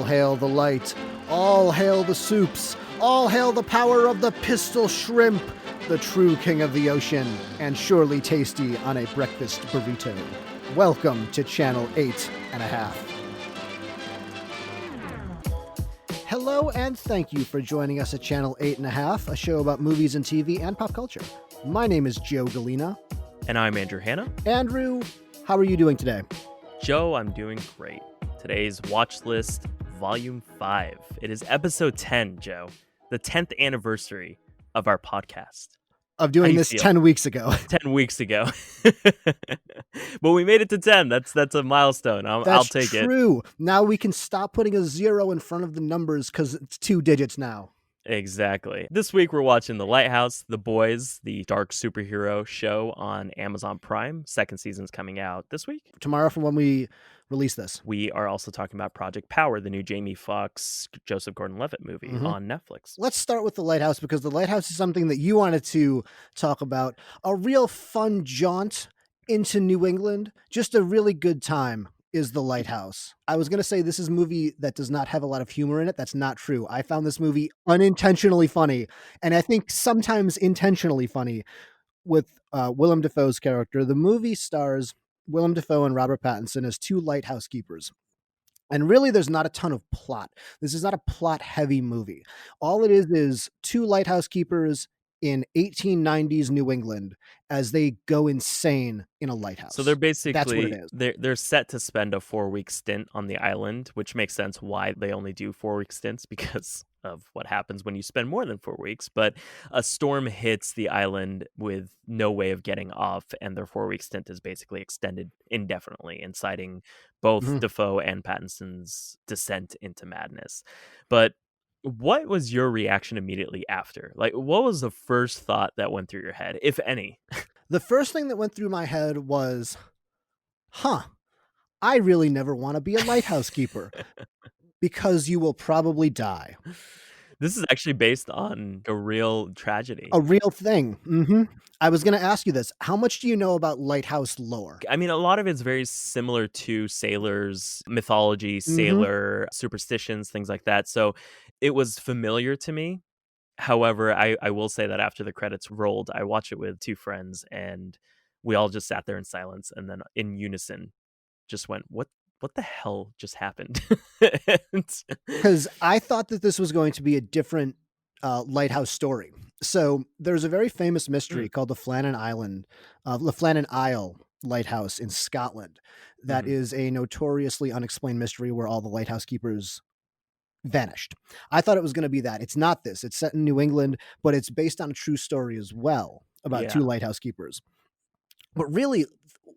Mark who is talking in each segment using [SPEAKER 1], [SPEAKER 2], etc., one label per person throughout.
[SPEAKER 1] hail the light, all hail the soups, all hail the power of the pistol shrimp, the true king of the ocean, and surely tasty on a breakfast burrito. Welcome to Channel 8.5. Hello and thank you for joining us at Channel 8.5, a show about movies and TV and pop culture. My name is Joe Galena.
[SPEAKER 2] And I'm Andrew Hanna.
[SPEAKER 1] Andrew, how are you doing today?
[SPEAKER 2] Joe, I'm doing great. Today's Watchlist, Volume 5. It is episode 10, Joe. The 10th anniversary of our podcast.
[SPEAKER 1] Of doing this 10 weeks ago.
[SPEAKER 2] 10 weeks ago. But we made it to 10. That's a milestone. I'll take it.
[SPEAKER 1] That's true. Now we can stop putting a 0 in front of the numbers because it's 2 digits now.
[SPEAKER 2] Exactly. This week we're watching The Lighthouse, The Boys, the dark superhero show on Amazon Prime. Second season's coming out this week.
[SPEAKER 1] Tomorrow from when we release this.
[SPEAKER 2] We are also talking about Project Power, the new Jamie Foxx, Joseph Gordon-Levitt movie on Netflix.
[SPEAKER 1] Let's start with The Lighthouse because The Lighthouse is something that you wanted to talk about. A real fun jaunt into New England. Just a really good time is The Lighthouse. I was going to say this is a movie that does not have a lot of humor in it. That's not true. I found this movie unintentionally funny, and I think sometimes intentionally funny with Willem Dafoe's character. The movie stars Willem Dafoe and Robert Pattinson as two lighthouse keepers. And really, there's not a ton of plot. This is not a plot-heavy movie. All it is two lighthouse keepers in 1890s New England as they go insane in a lighthouse.
[SPEAKER 2] So they're basically,
[SPEAKER 1] that's what it is.
[SPEAKER 2] They're set to spend a 4-week stint on the island, which makes sense why they only do 4-week stints because of what happens when you spend more than 4 weeks. But a storm hits the island with no way of getting off, and their 4-week stint is basically extended indefinitely, inciting both Dafoe and Pattinson's descent into madness. But what was your reaction immediately after? Like, what was the first thought that went through your head, if any?
[SPEAKER 1] The first thing that went through my head was, I really never want to be a lighthouse keeper because you will probably die.
[SPEAKER 2] This is actually based on a real tragedy.
[SPEAKER 1] A real thing. I was going to ask you this. How much do you know about lighthouse lore?
[SPEAKER 2] I mean, a lot of it's very similar to sailors' mythology, sailor superstitions, things like that. So it was familiar to me. However, I will say that after the credits rolled, I watched it with 2 friends and we all just sat there in silence and then in unison just went, what the hell just happened?
[SPEAKER 1] Because I thought that this was going to be a different lighthouse story. So there's a very famous mystery called the Flannan Isle Lighthouse in Scotland. That is a notoriously unexplained mystery where all the lighthouse keepers vanished. I thought it was going to be that. It's not this. It's set in New England, but it's based on a true story as well about 2 lighthouse keepers. But really,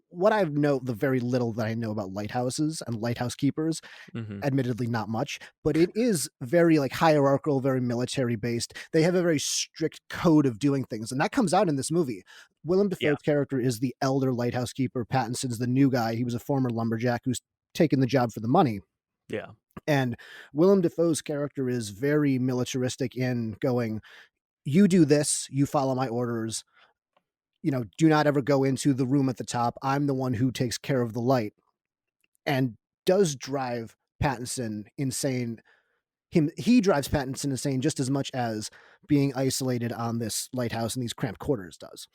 [SPEAKER 1] what I know, the very little that I know about lighthouses and lighthouse keepers, admittedly not much, but it is very like hierarchical, very military based. They have a very strict code of doing things, and that comes out in this movie. Willem Dafoe's character is the elder lighthouse keeper. Pattinson's the new guy. He was a former lumberjack who's taken the job for the money.
[SPEAKER 2] Yeah.
[SPEAKER 1] And Willem Dafoe's character is very militaristic in going, you do this, you follow my orders. Do not ever go into the room at the top. I'm the one who takes care of the light, and does drive Pattinson insane. He drives Pattinson insane just as much as being isolated on this lighthouse in these cramped quarters does.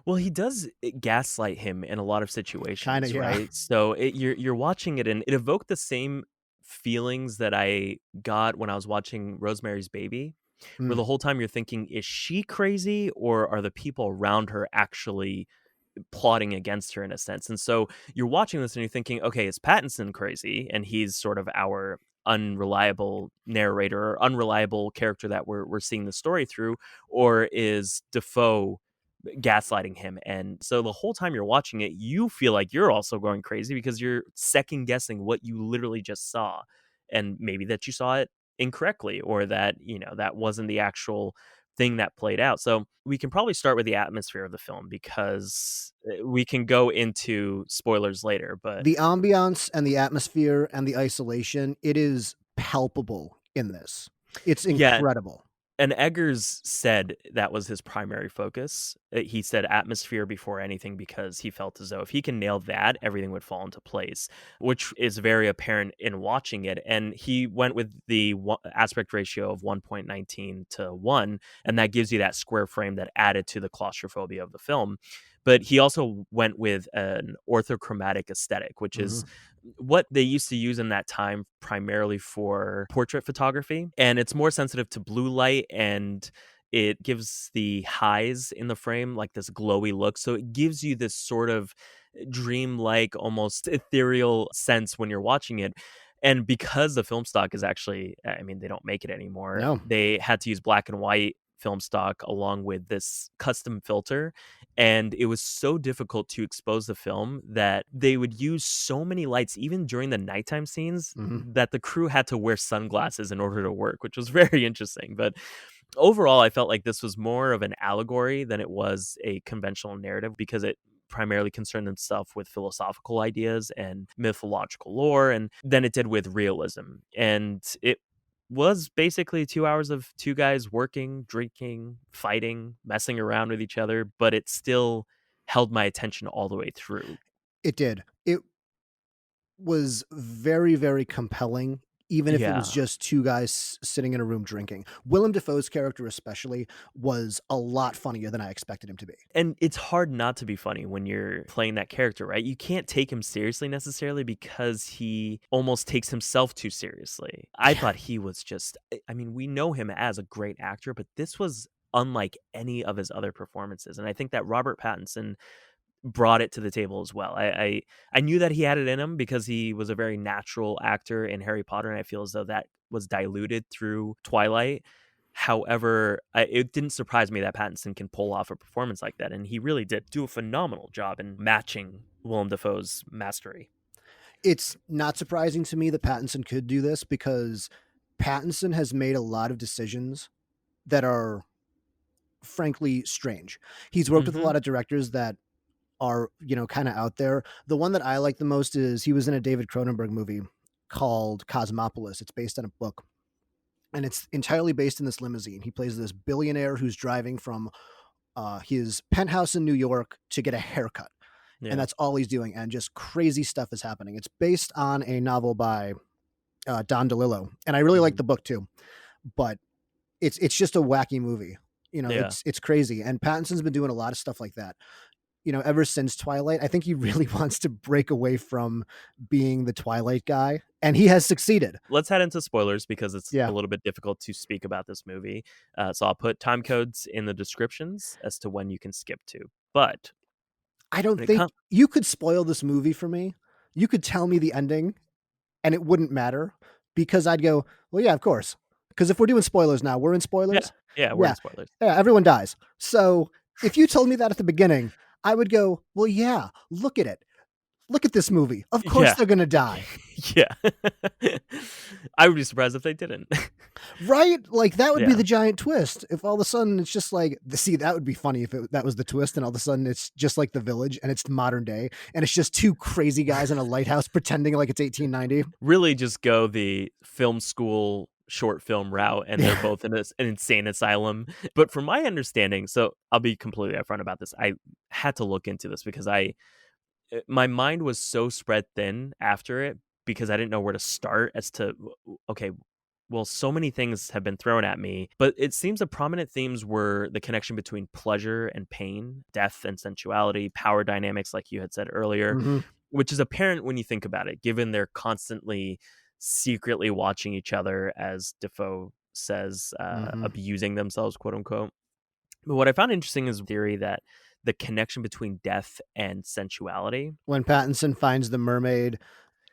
[SPEAKER 2] Well, he does gaslight him in a lot of situations,
[SPEAKER 1] Kinda, yeah.
[SPEAKER 2] right? So you're watching it, and it evoked the same feelings that I got when I was watching Rosemary's Baby. Where the whole time you're thinking, is she crazy or are the people around her actually plotting against her in a sense? And so you're watching this and you're thinking, okay, is Pattinson crazy? And he's sort of our unreliable narrator or unreliable character that we're seeing the story through, or is Dafoe gaslighting him? And so the whole time you're watching it, you feel like you're also going crazy because you're second guessing what you literally just saw, and maybe that you saw it incorrectly, or that that wasn't the actual thing that played out. So we can probably start with the atmosphere of the film because we can go into spoilers later. But
[SPEAKER 1] the ambiance and the atmosphere and the isolation, it is palpable in this. It's incredible.
[SPEAKER 2] And Eggers said that was his primary focus. he said atmosphere before anything because he felt as though if he can nail that, everything would fall into place, which is very apparent in watching it. And he went with the aspect ratio of 1.19 to 1, and that gives you that square frame that added to the claustrophobia of the film. But he also went with an orthochromatic aesthetic, which is
[SPEAKER 1] Mhm.
[SPEAKER 2] what they used to use in that time primarily for portrait photography. And it's more sensitive to blue light, and it gives the highs in the frame like this glowy look. So it gives you this sort of dreamlike, almost ethereal sense when you're watching it. And because the film stock is actually, I mean, they don't make it anymore,
[SPEAKER 1] No.
[SPEAKER 2] they had to use black and white film stock along with this custom filter. And it was so difficult to expose the film that they would use so many lights, even during the nighttime scenes,
[SPEAKER 1] Mhm.
[SPEAKER 2] that the crew had to wear sunglasses in order to work, which was very interesting. But overall, I felt like this was more of an allegory than it was a conventional narrative because it primarily concerned itself with philosophical ideas and mythological lore and than it did with realism. And it was basically 2 hours of two guys working, drinking, fighting, messing around with each other, but it still held my attention all the way through.
[SPEAKER 1] It did. It was very, very compelling, even if it was
[SPEAKER 2] Yeah.
[SPEAKER 1] just 2 guys sitting in a room drinking. Willem Dafoe's character especially was a lot funnier than I expected him to be.
[SPEAKER 2] And it's hard not to be funny when you're playing that character, right? You can't take him seriously necessarily because he almost takes himself too seriously. I
[SPEAKER 1] Yeah.
[SPEAKER 2] thought he was just, I mean, we know him as a great actor, but this was unlike any of his other performances. And I think that Robert Pattinson brought it to the table as well. I knew that he had it in him because he was a very natural actor in Harry Potter, and I feel as though that was diluted through Twilight. However, it didn't surprise me that Pattinson can pull off a performance like that, and he really did do a phenomenal job in matching Willem Dafoe's mastery.
[SPEAKER 1] It's not surprising to me that Pattinson could do this because Pattinson has made a lot of decisions that are frankly strange. He's worked with a
[SPEAKER 2] Hmm.
[SPEAKER 1] lot of directors that are, kinda out there. The one that I like the most is he was in a David Cronenberg movie called Cosmopolis. It's based on a book, and it's entirely based in this limousine. He plays this billionaire who's driving from, his penthouse in New York to get a haircut, and
[SPEAKER 2] Yeah.
[SPEAKER 1] that's all he's doing, and just crazy stuff is happening. It's based on a novel by, Don DeLillo, and I really like
[SPEAKER 2] Mhm.
[SPEAKER 1] the book too, but it's just a wacky movie.
[SPEAKER 2] Yeah.
[SPEAKER 1] It's crazy, and Pattinson's been doing a lot of stuff like that. Ever since Twilight, I think he really wants to break away from being the Twilight guy, and he has succeeded.
[SPEAKER 2] Let's head into spoilers because it's a
[SPEAKER 1] Yeah.
[SPEAKER 2] little bit difficult to speak about this movie. So I'll put time codes in the descriptions as to when you can skip to. But
[SPEAKER 1] I don't
[SPEAKER 2] when it
[SPEAKER 1] think
[SPEAKER 2] comes,
[SPEAKER 1] you could spoil this movie for me. You could tell me the ending, and it wouldn't matter because I'd go, "Well, yeah, of course." Because if we're doing spoilers now, we're in
[SPEAKER 2] yeah,
[SPEAKER 1] spoilers?
[SPEAKER 2] yeah, we're in
[SPEAKER 1] Yeah.
[SPEAKER 2] spoilers.
[SPEAKER 1] Yeah, everyone dies. So, if you told me that at the beginning, I would go, "Well, yeah, look at it. Look at this movie. Of course
[SPEAKER 2] Yeah.
[SPEAKER 1] they're gonna die."
[SPEAKER 2] Yeah. I would be surprised if they didn't.
[SPEAKER 1] Right? Like, that would be
[SPEAKER 2] Yeah.
[SPEAKER 1] the giant twist. If all of a sudden it's just like see, that would be funny if that was the twist, and all of a sudden it's just like The Village, and it's modern day, and it's just 2 crazy guys in a lighthouse pretending like it's 1890.
[SPEAKER 2] Really just go the film school short film route, and they're
[SPEAKER 1] Yeah.
[SPEAKER 2] both in an insane asylum. But from my understanding, so I'll be completely upfront about this. I had to look into this because my mind was so spread thin after it because I didn't know where to start as to okay, well, so many things have been thrown at me, but it seems the prominent themes were the connection between pleasure and pain, death and sensuality, power dynamics, like you had said earlier,
[SPEAKER 1] Mhm.
[SPEAKER 2] which is apparent when you think about it, given they're constantly secretly watching each other, as Defoe says,
[SPEAKER 1] Mhm.
[SPEAKER 2] abusing themselves, quote unquote. But what I found interesting is the theory that the connection between death and sensuality.
[SPEAKER 1] When Pattinson finds the mermaid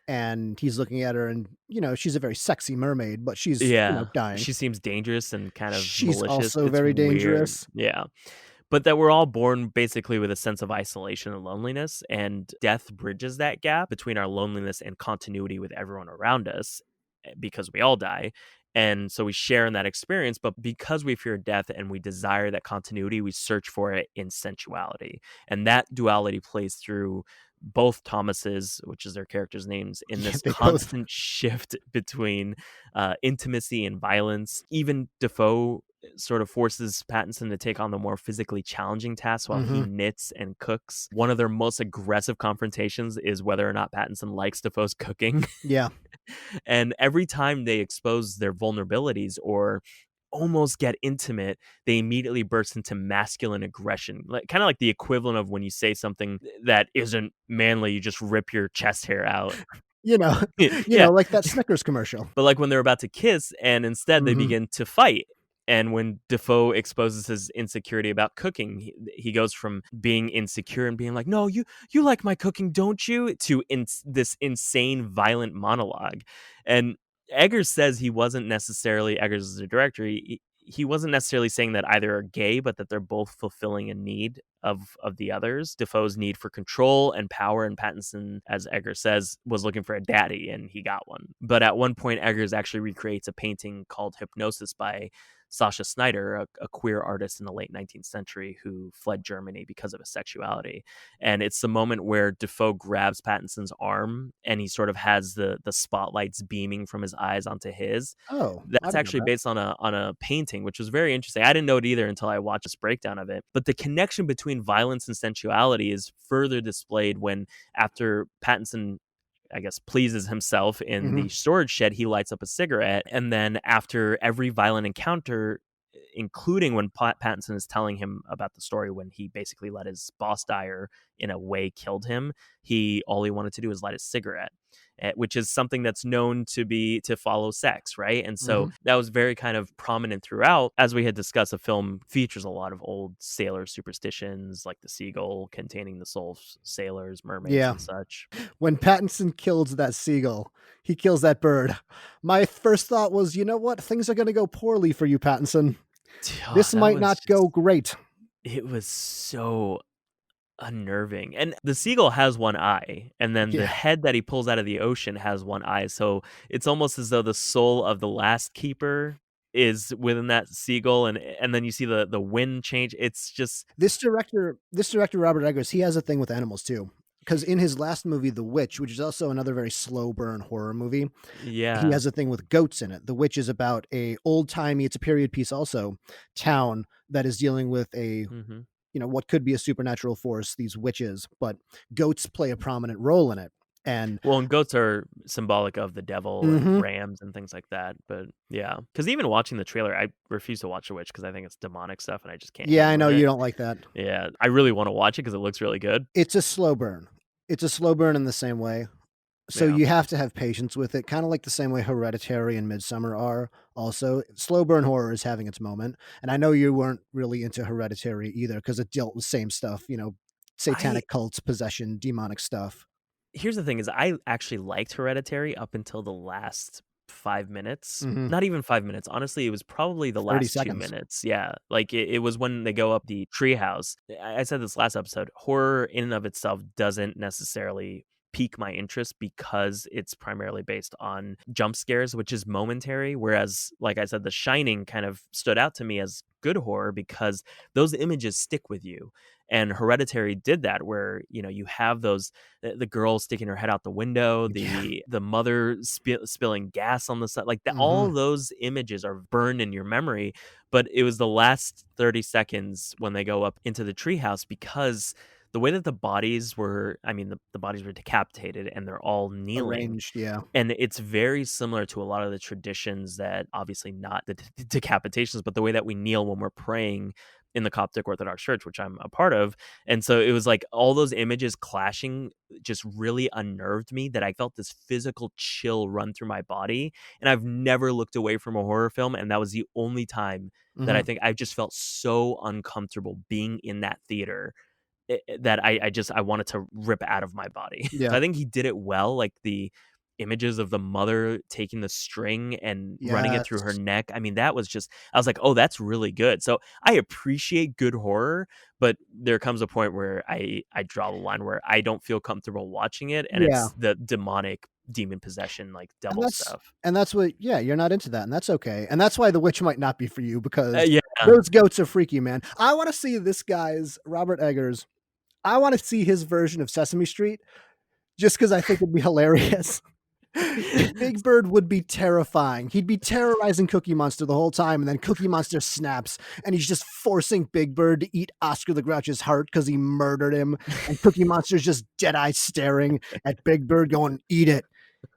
[SPEAKER 1] and he's looking at her and, she's a very sexy mermaid, but she's,
[SPEAKER 2] Yeah,
[SPEAKER 1] dying.
[SPEAKER 2] she seems dangerous and kind of
[SPEAKER 1] She's
[SPEAKER 2] malicious.
[SPEAKER 1] also
[SPEAKER 2] It's
[SPEAKER 1] very
[SPEAKER 2] weird.
[SPEAKER 1] dangerous.
[SPEAKER 2] Yeah. But that we're all born basically with a sense of isolation and loneliness, and death bridges that gap between our loneliness and continuity with everyone around us because we all die. And so we share in that experience, but because we fear death and we desire that continuity, we search for it in sensuality. And that duality plays through both Thomas's, which is their characters' names, in
[SPEAKER 1] Yeah,
[SPEAKER 2] this
[SPEAKER 1] they both.
[SPEAKER 2] constant shift between intimacy and violence. Even Defoe sort of forces Pattinson to take on the more physically challenging tasks while he
[SPEAKER 1] Mhm.
[SPEAKER 2] knits and cooks. One of their most aggressive confrontations is whether or not Pattinson likes Defoe's cooking.
[SPEAKER 1] Yeah.
[SPEAKER 2] And every time they expose their vulnerabilities or almost get intimate, they immediately burst into masculine aggression. Like kind of like the equivalent of when you say something that isn't manly, you just rip your chest hair out.
[SPEAKER 1] You know
[SPEAKER 2] Yeah.
[SPEAKER 1] like that Snickers commercial.
[SPEAKER 2] But like when they're about to kiss and instead they
[SPEAKER 1] Mhm.
[SPEAKER 2] begin to fight. And when Defoe exposes his insecurity about cooking, he goes from being insecure and being like, "No, you like my cooking, don't you?" to this insane violent monologue. And Eggers says he wasn't necessarily Eggers is the director. He wasn't necessarily saying that either are gay, but that they're both fulfilling a need of the others. Defoe's need for control and power, and Pattinson, as Eggers says, was looking for a daddy, and he got one. But at one point, Eggers actually recreates a painting called Hypnosis by Sasha Snyder, a queer artist in the late 19th century who fled Germany because of his sexuality. And it's the moment where Defoe grabs Pattinson's arm and he sort of has the spotlights beaming from his eyes onto his.
[SPEAKER 1] Oh, I
[SPEAKER 2] That's
[SPEAKER 1] didn't know
[SPEAKER 2] actually
[SPEAKER 1] that.
[SPEAKER 2] based on a painting, which was very interesting. I didn't know it either until I watched this breakdown of it. But the connection between violence and sensuality is further displayed when, after Pattinson, I guess, pleases himself in
[SPEAKER 1] Mhm.
[SPEAKER 2] the storage shed, he lights up a cigarette. And then after every violent encounter, including when Pattinson is telling him about the story when he basically let his boss die or in a way killed him, all he wanted to do was light a cigarette. Which is something that's known to follow sex, right? And so
[SPEAKER 1] Mhm.
[SPEAKER 2] that was very kind of prominent throughout. As we had discussed, the film features a lot of old sailor superstitions, like the seagull containing the soul of sailors, mermaids,
[SPEAKER 1] Yeah.
[SPEAKER 2] and such.
[SPEAKER 1] When Pattinson kills that seagull, he kills that bird. My first thought was, "You know what? Things are gonna go poorly for you, Pattinson.
[SPEAKER 2] Oh,
[SPEAKER 1] This
[SPEAKER 2] that
[SPEAKER 1] might
[SPEAKER 2] was
[SPEAKER 1] not go
[SPEAKER 2] just
[SPEAKER 1] great."
[SPEAKER 2] it was so unnerving. And the seagull has one eye, and then the
[SPEAKER 1] Yeah.
[SPEAKER 2] head that he pulls out of the ocean has one eye. So it's almost as though the soul of the last keeper is within that seagull, and then you see the wind change. It's just
[SPEAKER 1] This director, Robert Eggers, he has a thing with animals too. Because in his last movie, The Witch, which is also another very slow burn horror movie, he
[SPEAKER 2] yeah.
[SPEAKER 1] has a thing with goats in it. The Witch is about a old-timey, it's a period piece also, town that is dealing with a,
[SPEAKER 2] Mhm.
[SPEAKER 1] what could be a supernatural force, these witches, but goats play a prominent role in it. And
[SPEAKER 2] Well, and goats are symbolic of the devil and
[SPEAKER 1] Mhm.
[SPEAKER 2] rams and things like that. But yeah, because even watching the trailer, I refuse to watch The Witch because I think it's demonic stuff and I just can't
[SPEAKER 1] Yeah, I
[SPEAKER 2] handle
[SPEAKER 1] know you
[SPEAKER 2] it.
[SPEAKER 1] don't like that.
[SPEAKER 2] Yeah, I really want to watch it because it looks really good.
[SPEAKER 1] It's a slow burn. It's a slow burn in the same way. So
[SPEAKER 2] Yeah.
[SPEAKER 1] you have to have patience with it, kinda like the same way Hereditary and Midsummer are also. Slow burn horror is having its moment, and I know you weren't really into Hereditary either because it dealt with same stuff,
[SPEAKER 2] I
[SPEAKER 1] satanic cults, possession, demonic stuff.
[SPEAKER 2] Here's the thing is I actually liked Hereditary up until the last 5 minutes.
[SPEAKER 1] Mhm.
[SPEAKER 2] Not even 5 minutes. Honestly, it was probably the
[SPEAKER 1] 30
[SPEAKER 2] last 2
[SPEAKER 1] seconds.
[SPEAKER 2] minutes. Yeah. Like it was when they go up the treehouse. I said this last episode. Horror in and of itself doesn't necessarily pique my interest because it's primarily based on jump scares, which is momentary. Whereas, like I said, The Shining kind of stood out to me as good horror because those images stick with you. And Hereditary did that, where you have those the girl sticking her head out the window,
[SPEAKER 1] Yeah.
[SPEAKER 2] the mother spilling gas on the side, like that. All
[SPEAKER 1] Mhm.
[SPEAKER 2] those images are burned in your memory. But it was the last 30 seconds when they go up into the treehouse because the way that the bodies were, I mean, the bodies were decapitated and they're all kneeling.
[SPEAKER 1] Arranged, yeah.
[SPEAKER 2] And it's very similar to a lot of the traditions that obviously not the decapitations, but the way that we kneel when we're praying in the Coptic Orthodox Church, which I'm a part of. And so it was like all those images clashing just really unnerved me that I felt this physical chill run through my body. And I've never looked away from a horror film. And that was the only time that I
[SPEAKER 1] Mhm.
[SPEAKER 2] think I just felt so uncomfortable being in that theater that I wanted to rip out of my body. So
[SPEAKER 1] Yeah.
[SPEAKER 2] I think he did it well, like the images of the mother taking the string and running it through her
[SPEAKER 1] Yes.
[SPEAKER 2] neck. I mean, that was just I was like, "Oh, that's really good." So I appreciate good horror, but there comes a point where I draw the line where I don't feel comfortable watching it, and
[SPEAKER 1] Yeah.
[SPEAKER 2] it's the demonic demon possession, like
[SPEAKER 1] And
[SPEAKER 2] devil
[SPEAKER 1] that's
[SPEAKER 2] stuff.
[SPEAKER 1] and that's what yeah, you're not into that, and that's okay, and that's why The Witch might not be for you because
[SPEAKER 2] Yeah.
[SPEAKER 1] those goats are freaky, man. I wanna see this guy's Robert Eggers, I wanna see his version of Sesame Street just because I think it'd be hilarious. Big Bird would be terrifying. He'd be terrorizing Cookie Monster the whole time, and then Cookie Monster snaps, and he's just forcing Big Bird to eat Oscar the Grouch's heart because he murdered him, and Cookie Monster's just dead-eyed staring at Big Bird going, "Eat it.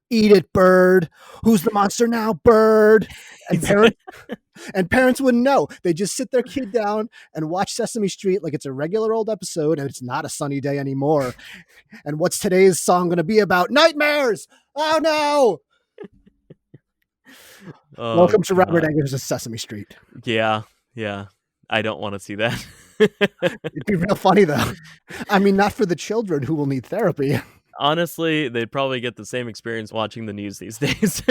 [SPEAKER 1] Eat it, Bird. Who's the monster now, Bird?" And parents wouldn't know. They just sit their kid down and watch Sesame Street like it's a regular old episode, and it's not a sunny day anymore. And what's today's song going to be about? Nightmares! Oh no!
[SPEAKER 2] Oh
[SPEAKER 1] Welcome to Robert
[SPEAKER 2] god.
[SPEAKER 1] Eggers' Sesame Street.
[SPEAKER 2] Yeah. Yeah. I don't want to see that.
[SPEAKER 1] It'd be real funny though. I mean, not for the children who will need therapy.
[SPEAKER 2] Honestly, they'd probably get the same experience watching the news these days.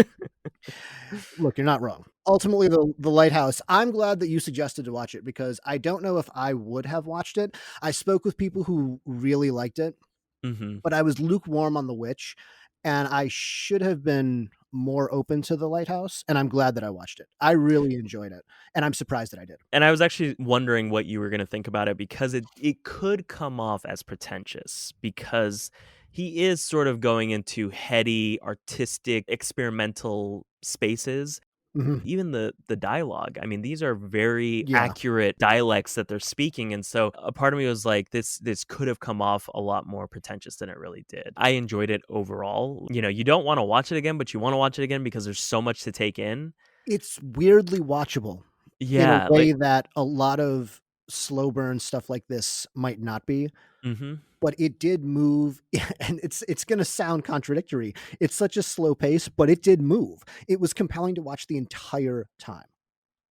[SPEAKER 1] Look, you're not wrong. Ultimately, the Lighthouse. I'm glad that you suggested to watch it because I don't know if I would have watched it. I spoke with people who really liked it,
[SPEAKER 2] Hmm.
[SPEAKER 1] but I was lukewarm on The Witch, and I should have been more open to The Lighthouse, and I'm glad that I watched it. I really enjoyed it, and I'm surprised that I did.
[SPEAKER 2] And I was actually wondering what you were going to think about it because it could come off as pretentious because he is sort of going into heady, artistic, experimental spaces.
[SPEAKER 1] Mhm.
[SPEAKER 2] Even the dialogue, I mean, these are very
[SPEAKER 1] Yeah.
[SPEAKER 2] accurate dialects that they're speaking, and so a part of me was like, this could have come off a lot more pretentious than it really did. I enjoyed it overall. You know, you don't want to watch it again, but you want to watch it again because there's so much to take in.
[SPEAKER 1] It's weirdly watchable in a
[SPEAKER 2] Yeah, like
[SPEAKER 1] way that a lot of slow burn stuff like this might not be,
[SPEAKER 2] mhm.
[SPEAKER 1] but it did move, and it's gonna sound contradictory. It's such a slow pace, but it did move. It was compelling to watch the entire time.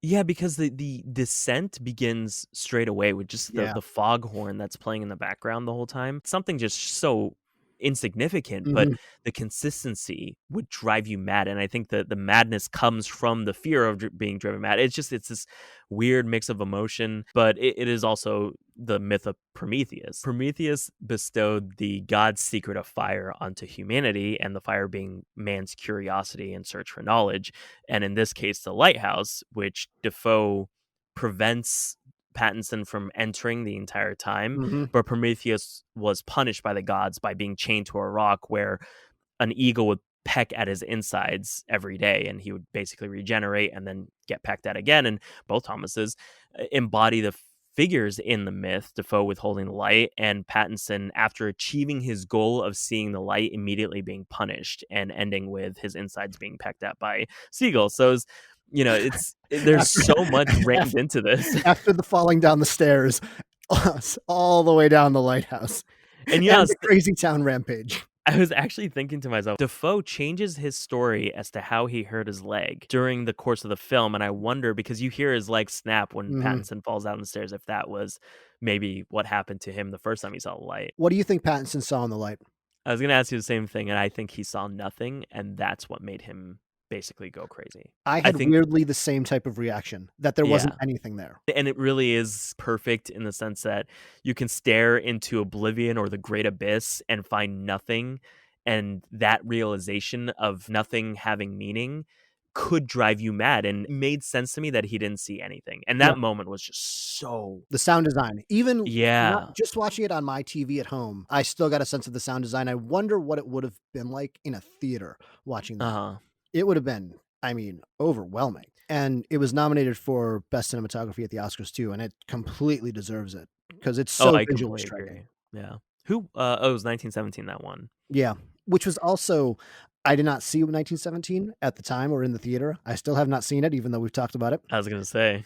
[SPEAKER 2] Yeah, because the descent begins straight away with just
[SPEAKER 1] Yeah.
[SPEAKER 2] the foghorn that's playing in the background the whole time. Something just so insignificant, but
[SPEAKER 1] Mhm.
[SPEAKER 2] the consistency would drive you mad. And I think that the madness comes from the fear of being driven mad. It's this weird mix of emotion, but it is also the myth of Prometheus. Prometheus bestowed the god's secret of fire onto humanity, and the fire being man's curiosity and search for knowledge. And in this case, the lighthouse, which Defoe prevents Pattinson from entering the entire time,
[SPEAKER 1] Mhm.
[SPEAKER 2] but Prometheus was punished by the gods by being chained to a rock where an eagle would peck at his insides every day, and he would basically regenerate and then get pecked at again. And both Thomases embody the figures in the myth, Defoe withholding the light, and Pattinson, after achieving his goal of seeing the light, immediately being punished and ending with his insides being pecked at by seagulls. So it's, there's
[SPEAKER 1] After
[SPEAKER 2] so much rammed into this.
[SPEAKER 1] after the falling down the stairs, all the way down the lighthouse,
[SPEAKER 2] And
[SPEAKER 1] and
[SPEAKER 2] yes,
[SPEAKER 1] the Crazy Town rampage.
[SPEAKER 2] I was actually thinking to myself, Defoe changes his story as to how he hurt his leg during the course of the film. And I wonder, because you hear his leg snap when
[SPEAKER 1] Mhm.
[SPEAKER 2] Pattinson falls down the stairs, if that was maybe what happened to him the first time he saw the light.
[SPEAKER 1] What do you think Pattinson saw in the light?
[SPEAKER 2] I was going to ask you the same thing, and I think he saw nothing, and that's what made him basically go crazy.
[SPEAKER 1] I
[SPEAKER 2] I
[SPEAKER 1] had
[SPEAKER 2] think,
[SPEAKER 1] weirdly the same type of reaction, that there wasn't
[SPEAKER 2] yeah.
[SPEAKER 1] anything there.
[SPEAKER 2] And it really is perfect in the sense that you can stare into oblivion or the great abyss and find nothing. And that realization of nothing having meaning could drive you mad. And it made sense to me that he didn't see anything. And
[SPEAKER 1] Yeah.
[SPEAKER 2] that moment was just so,
[SPEAKER 1] The sound design, even not
[SPEAKER 2] yeah.
[SPEAKER 1] just watching it on my TV at home, I still got a sense of the sound design. I wonder what it would have been like in a theater watching that.
[SPEAKER 2] Uh-huh.
[SPEAKER 1] It would have been, I mean, overwhelming. And it was nominated for Best Cinematography at the Oscars too, and it completely deserves it because it's
[SPEAKER 2] Oh,
[SPEAKER 1] so
[SPEAKER 2] I
[SPEAKER 1] visually
[SPEAKER 2] completely
[SPEAKER 1] striking.
[SPEAKER 2] agree. Yeah. Who, oh, it was 1917, that one.
[SPEAKER 1] Yeah, which was also I did not see 1917 at the time or in the theater. I still have not seen it, even though we've talked about it.
[SPEAKER 2] I was going to say,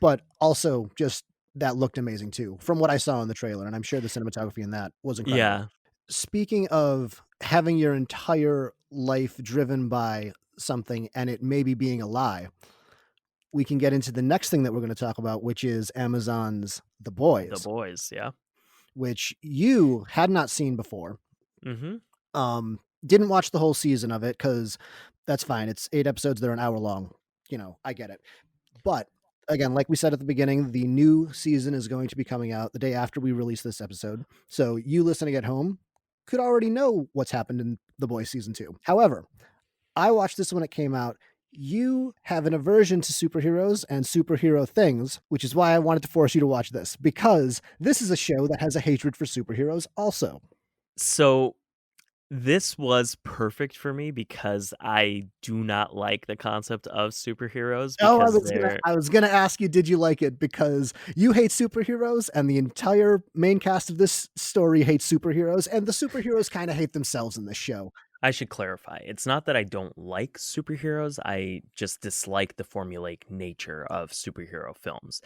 [SPEAKER 1] But also just that looked amazing too, from what I saw in the trailer, and I'm sure the cinematography in that was incredible.
[SPEAKER 2] yeah.
[SPEAKER 1] Speaking of having your entire life driven by something and it maybe being a lie, we can get into the next thing that we're gonna talk about, which is Amazon's The
[SPEAKER 2] The
[SPEAKER 1] Boys,
[SPEAKER 2] boys. Yeah.
[SPEAKER 1] which you had not seen before.
[SPEAKER 2] Mm-hmm.
[SPEAKER 1] Didn't watch the whole season of it because that's fine. It's 8 episodes, they're an hour long. I get it. But again, like we said at the beginning, the new season is going to be coming out the day after we release this episode. So you listening at home, could already know what's happened in The Boys season 2. However, I watched this when it came out. You have an aversion to superheroes and superhero things, which is why I wanted to force you to watch this, because this is a show that has a hatred for superheroes also.
[SPEAKER 2] So this was perfect for me because I do not like the concept of superheroes
[SPEAKER 1] Oh,
[SPEAKER 2] because they're
[SPEAKER 1] I was gonna ask you, did you like it? Because you hate superheroes, and the entire main cast of this story hates superheroes, and the superheroes kind of hate themselves in this show.
[SPEAKER 2] I should clarify. It's not that I don't like superheroes, I just dislike the formulaic nature of superhero films.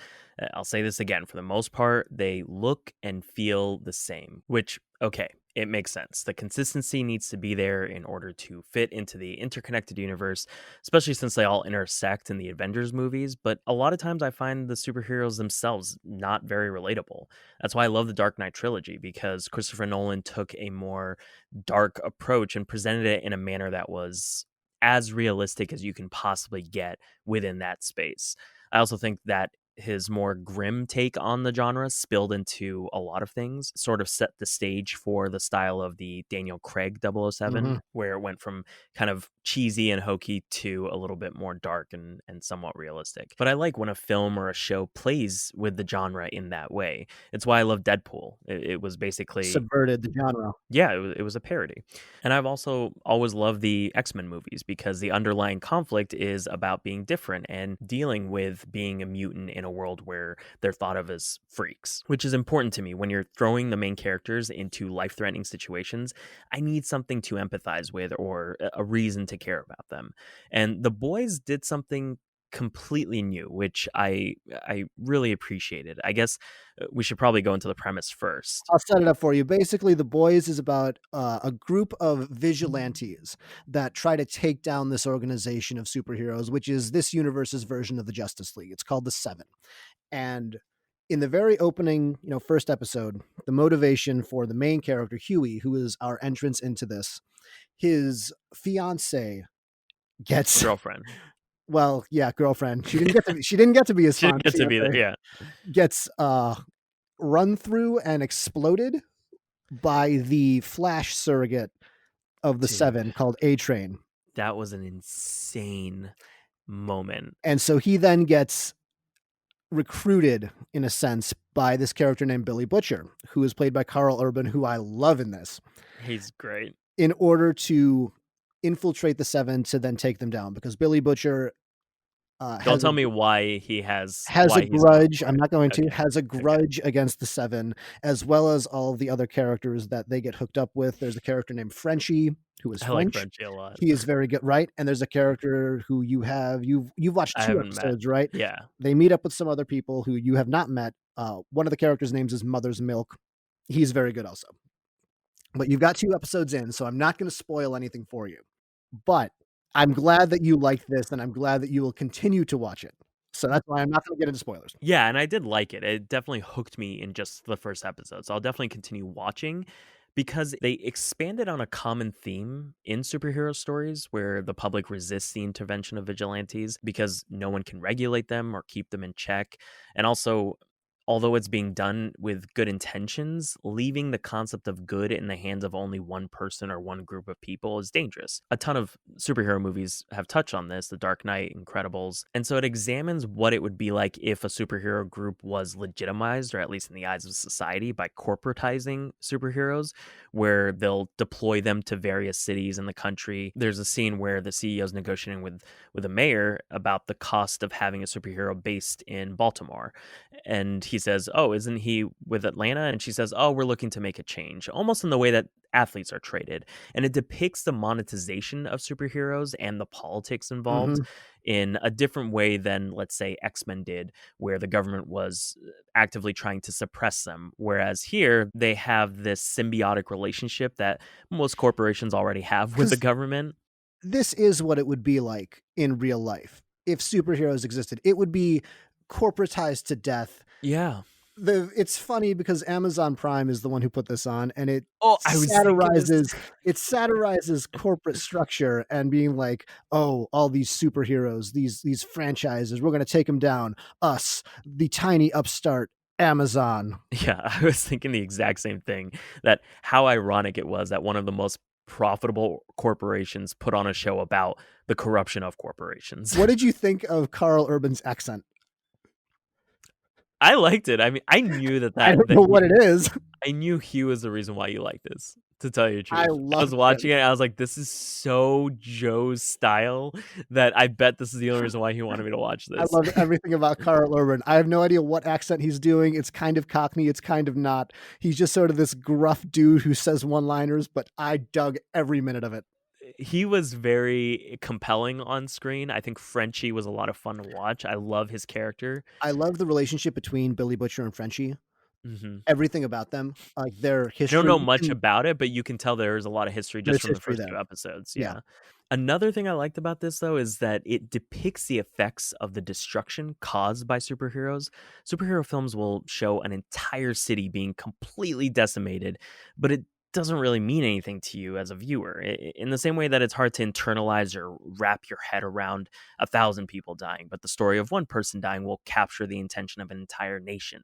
[SPEAKER 2] I'll say this again, for the most part, they look and feel the same, which, okay, it makes sense. The consistency needs to be there in order to fit into the interconnected universe, especially since they all intersect in the Avengers movies. But a lot of times I find the superheroes themselves not very relatable. That's why I love the Dark Knight trilogy, because Christopher Nolan took a more dark approach and presented it in a manner that was as realistic as you can possibly get within that space. I also think that his more grim take on the genre spilled into a lot of things, sort of set the stage for the style of the Daniel Craig 007,
[SPEAKER 1] Mhm.
[SPEAKER 2] where it went from kind of cheesy and hokey to a little bit more dark and somewhat realistic. But I like when a film or a show plays with the genre in that way. It's why I love Deadpool. It was basically,
[SPEAKER 1] Subverted the genre.
[SPEAKER 2] yeah, it was a parody. And I've also always loved the X-Men movies because the underlying conflict is about being different and dealing with being a mutant in a world where they're thought of as freaks, which is important to me. When you're throwing the main characters into life-threatening situations, I need something to empathize with or a reason to care about them. And The Boys did something completely new, which I really appreciated. I guess we should probably go into the premise first.
[SPEAKER 1] I'll set it up for you. Basically, The Boys is about a group of vigilantes that try to take down this organization of superheroes, which is this universe's version of the Justice League. It's called the Seven. And in the very opening, first episode, the motivation for the main character, Huey, who is our entrance into this, his fiance gets
[SPEAKER 2] Girlfriend.
[SPEAKER 1] well, yeah, girlfriend. She didn't get to be his
[SPEAKER 2] She didn't get to be there.
[SPEAKER 1] fiance.
[SPEAKER 2] Yeah.
[SPEAKER 1] Gets run through and exploded by the Flash surrogate of the
[SPEAKER 2] Dude,
[SPEAKER 1] Seven called A Train.
[SPEAKER 2] that was an insane moment.
[SPEAKER 1] And so he then gets recruited, in a sense, by this character named Billy Butcher, who is played by Carl Urban, who I love in this,
[SPEAKER 2] He's great.
[SPEAKER 1] in order to infiltrate the Seven to then take them down. Because Billy Butcher
[SPEAKER 2] Don't
[SPEAKER 1] has a
[SPEAKER 2] tell me why
[SPEAKER 1] has a
[SPEAKER 2] he's going
[SPEAKER 1] grudge.
[SPEAKER 2] for
[SPEAKER 1] I'm
[SPEAKER 2] it.
[SPEAKER 1] not going to.
[SPEAKER 2] Okay.
[SPEAKER 1] Has a
[SPEAKER 2] Okay.
[SPEAKER 1] grudge against the Seven, as well as all the other characters that they get hooked up with. There's a character named Frenchie, who is
[SPEAKER 2] I like
[SPEAKER 1] French.
[SPEAKER 2] Frenchie a lot.
[SPEAKER 1] He is very good, right? And there's a character who you've watched
[SPEAKER 2] I
[SPEAKER 1] 2
[SPEAKER 2] haven't met.
[SPEAKER 1] episodes, right?
[SPEAKER 2] Yeah.
[SPEAKER 1] They meet up with some other people who you have not met. One of the characters' names is Mother's Milk. He's very good also. But you've got 2 episodes in, so I'm not going to spoil anything for you. But I'm glad that you liked this, and I'm glad that you will continue to watch it. So that's why I'm not going to get into spoilers.
[SPEAKER 2] Yeah, and I did like it. It definitely hooked me in just the first episode. So I'll definitely continue watching because they expanded on a common theme in superhero stories where the public resists the intervention of vigilantes because no one can regulate them or keep them in check. And also, although it's being done with good intentions, leaving the concept of good in the hands of only one person or one group of people is dangerous. A ton of superhero movies have touched on this, The Dark Knight, Incredibles, and so it examines what it would be like if a superhero group was legitimized, or at least in the eyes of society, by corporatizing superheroes, where they'll deploy them to various cities in the country. There's a scene where the CEO is negotiating with a mayor about the cost of having a superhero based in Baltimore. And he says, "Oh, isn't he with Atlanta?" And she says, "Oh, we're looking to make a change," almost in the way that athletes are traded. And it depicts the monetization of superheroes and the politics involved
[SPEAKER 1] Mhm.
[SPEAKER 2] in a different way than, let's say, X-Men did, where the government was actively trying to suppress them. Whereas here, they have this symbiotic relationship that most corporations already have with the
[SPEAKER 1] 'Cause
[SPEAKER 2] government.
[SPEAKER 1] this is what it would be like in real life if superheroes existed. It would be corporatized to death.
[SPEAKER 2] Yeah.
[SPEAKER 1] It's funny because Amazon Prime is the one who put this on, and
[SPEAKER 2] Oh, I was thinking this.
[SPEAKER 1] it satirizes corporate structure and being like, "Oh, all these superheroes, these franchises, we're going to take them down. Us, the tiny upstart Amazon.
[SPEAKER 2] Yeah, I was thinking the exact same thing, that how ironic it was that one of the most profitable corporations put on a show about the corruption of corporations.
[SPEAKER 1] What did you think of Carl Urban's accent?
[SPEAKER 2] I liked it. I mean, I knew
[SPEAKER 1] I don't know what it is.
[SPEAKER 2] I knew he was the reason why you like this, to tell you the
[SPEAKER 1] I
[SPEAKER 2] truth. I was
[SPEAKER 1] loved
[SPEAKER 2] watching
[SPEAKER 1] him.
[SPEAKER 2] it, I was like, "This is so Joe's style that I bet this is the only reason why he wanted me to watch
[SPEAKER 1] I
[SPEAKER 2] this."
[SPEAKER 1] love everything about Carl Urban. I have no idea what accent he's doing. It's kind of Cockney, it's kind of not. He's just sort of this gruff dude who says one-liners, but I dug every minute of it.
[SPEAKER 2] He was very compelling on screen. I think Frenchie was a lot of fun to watch. I love his character.
[SPEAKER 1] I love the relationship between Billy Butcher and Frenchie.
[SPEAKER 2] Mhm.
[SPEAKER 1] Everything about them, like their
[SPEAKER 2] I don't
[SPEAKER 1] history.
[SPEAKER 2] know
[SPEAKER 1] You
[SPEAKER 2] much
[SPEAKER 1] can
[SPEAKER 2] about it, but you can tell there's a lot of history just
[SPEAKER 1] There's
[SPEAKER 2] from the
[SPEAKER 1] history
[SPEAKER 2] first few
[SPEAKER 1] there.
[SPEAKER 2] episodes,
[SPEAKER 1] Yeah.
[SPEAKER 2] yeah. Another thing I liked about this, though, is that it depicts the effects of the destruction caused by superheroes. Superhero films will show an entire city being completely decimated, but it doesn't really mean anything to you as a viewer. In the same way that it's hard to internalize or wrap your head around 1,000 people dying, but the story of one person dying will capture the intention of an entire nation.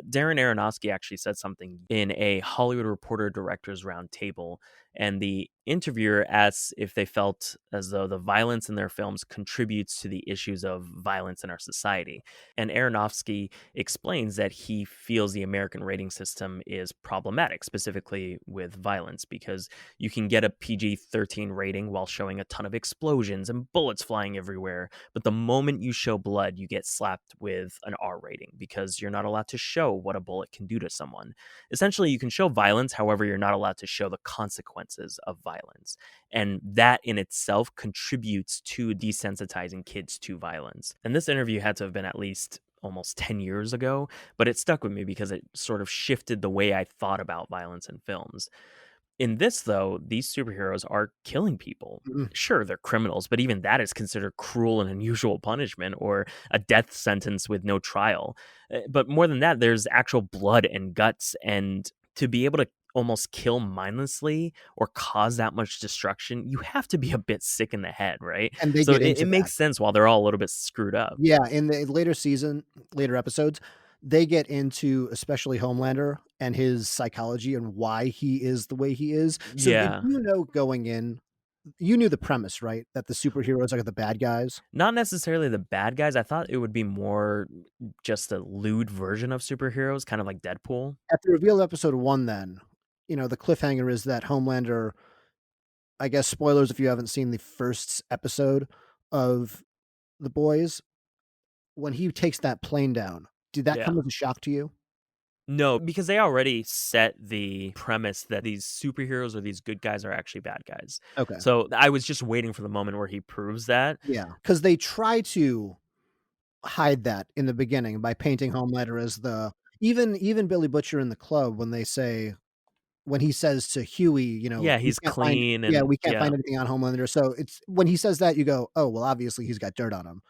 [SPEAKER 2] Darren Aronofsky actually said something in a Hollywood Reporter Directors Roundtable, and the interviewer asks if they felt as though the violence in their films contributes to the issues of violence in our society. And Aronofsky explains that he feels the American rating system is problematic, specifically with violence, because you can get a PG-13 rating while showing a ton of explosions and bullets flying everywhere, but the moment you show blood, you get slapped with an R rating because you're not allowed to show what a bullet can do to someone. Essentially, you can show violence, however, you're not allowed to show the consequences of violence. And that in itself contributes to desensitizing kids to violence. And this interview had to have been at least almost 10 years ago, but it stuck with me because it sort of shifted the way I thought about violence in films. In this, though, these superheroes are killing people.
[SPEAKER 1] Mhm.
[SPEAKER 2] Sure, they're criminals, but even that is considered cruel and unusual punishment or a death sentence with no trial. But more than that, there's actual blood and guts. And to be able to almost kill mindlessly or cause that much destruction, you have to be a bit sick in the head, right?
[SPEAKER 1] And they
[SPEAKER 2] So
[SPEAKER 1] get
[SPEAKER 2] it
[SPEAKER 1] into that.
[SPEAKER 2] makes sense while they're all a little bit screwed up.
[SPEAKER 1] Yeah, in the later episodes, they get into especially Homelander and his psychology and why he is the way he is. So did
[SPEAKER 2] Yeah.
[SPEAKER 1] you know going in, you knew the premise, right? That the superheroes are the bad guys?
[SPEAKER 2] Not necessarily the bad guys. I thought it would be more just a lewd version of superheroes, kind of like Deadpool.
[SPEAKER 1] At the reveal of episode 1 then, the cliffhanger is that Homelander, I guess spoilers if you haven't seen the first episode of The Boys, when he takes that plane down, did that
[SPEAKER 2] Yeah.
[SPEAKER 1] come as a shock to you?
[SPEAKER 2] No, because they already set the premise that these superheroes or these good guys are actually bad guys.
[SPEAKER 1] Okay.
[SPEAKER 2] So I was just waiting for the moment where he proves that.
[SPEAKER 1] Yeah, because they try to hide that in the beginning by painting Homelander as the even Billy Butcher in the club when he says to Huey,
[SPEAKER 2] Yeah,
[SPEAKER 1] "We
[SPEAKER 2] he's
[SPEAKER 1] can't find."
[SPEAKER 2] clean
[SPEAKER 1] Yeah,
[SPEAKER 2] and
[SPEAKER 1] "We can't
[SPEAKER 2] yeah.
[SPEAKER 1] find anything on Homelander." So it's when he says that, you go, "Oh, well, obviously he's got dirt on him."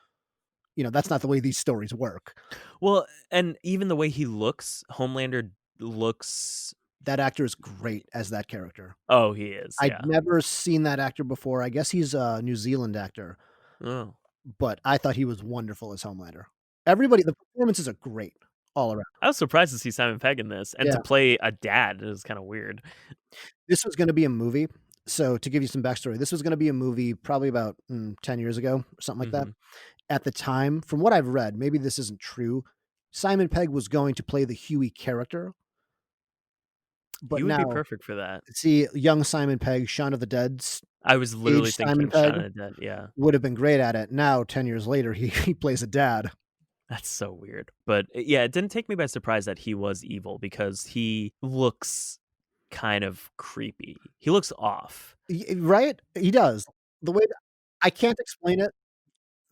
[SPEAKER 1] That's not the way these stories work.
[SPEAKER 2] Well, and even the way he looks, Homelander looks.
[SPEAKER 1] That actor is great as that character.
[SPEAKER 2] Oh, he is.
[SPEAKER 1] I'd
[SPEAKER 2] Yeah.
[SPEAKER 1] never seen that actor before. I guess he's a New Zealand actor,
[SPEAKER 2] Oh.
[SPEAKER 1] but I thought he was wonderful as Homelander. The performances are great all around.
[SPEAKER 2] I was surprised to see Simon Pegg in this and to
[SPEAKER 1] Yeah.
[SPEAKER 2] play a dad is kind of weird.
[SPEAKER 1] This was gonna be a movie. So to give you some backstory, this was gonna be a movie probably about, 10 years ago, something like that.
[SPEAKER 2] Mhm.
[SPEAKER 1] At the time, from what I've read, maybe this isn't true, Simon Pegg was going to play the Huey character,
[SPEAKER 2] He
[SPEAKER 1] but
[SPEAKER 2] would be
[SPEAKER 1] now
[SPEAKER 2] perfect for that.
[SPEAKER 1] see, young Simon Pegg, Shaun of the Dead's
[SPEAKER 2] I was literally
[SPEAKER 1] age Simon
[SPEAKER 2] thinking
[SPEAKER 1] Pegg
[SPEAKER 2] Shaun of the Dead, yeah.
[SPEAKER 1] would have been great at it. Now, 10 years later, he plays a dad.
[SPEAKER 2] That's so weird. But, yeah, it didn't take me by surprise that he was evil because he looks kind of creepy. He looks off.
[SPEAKER 1] Right? He does. The way that I can't explain it.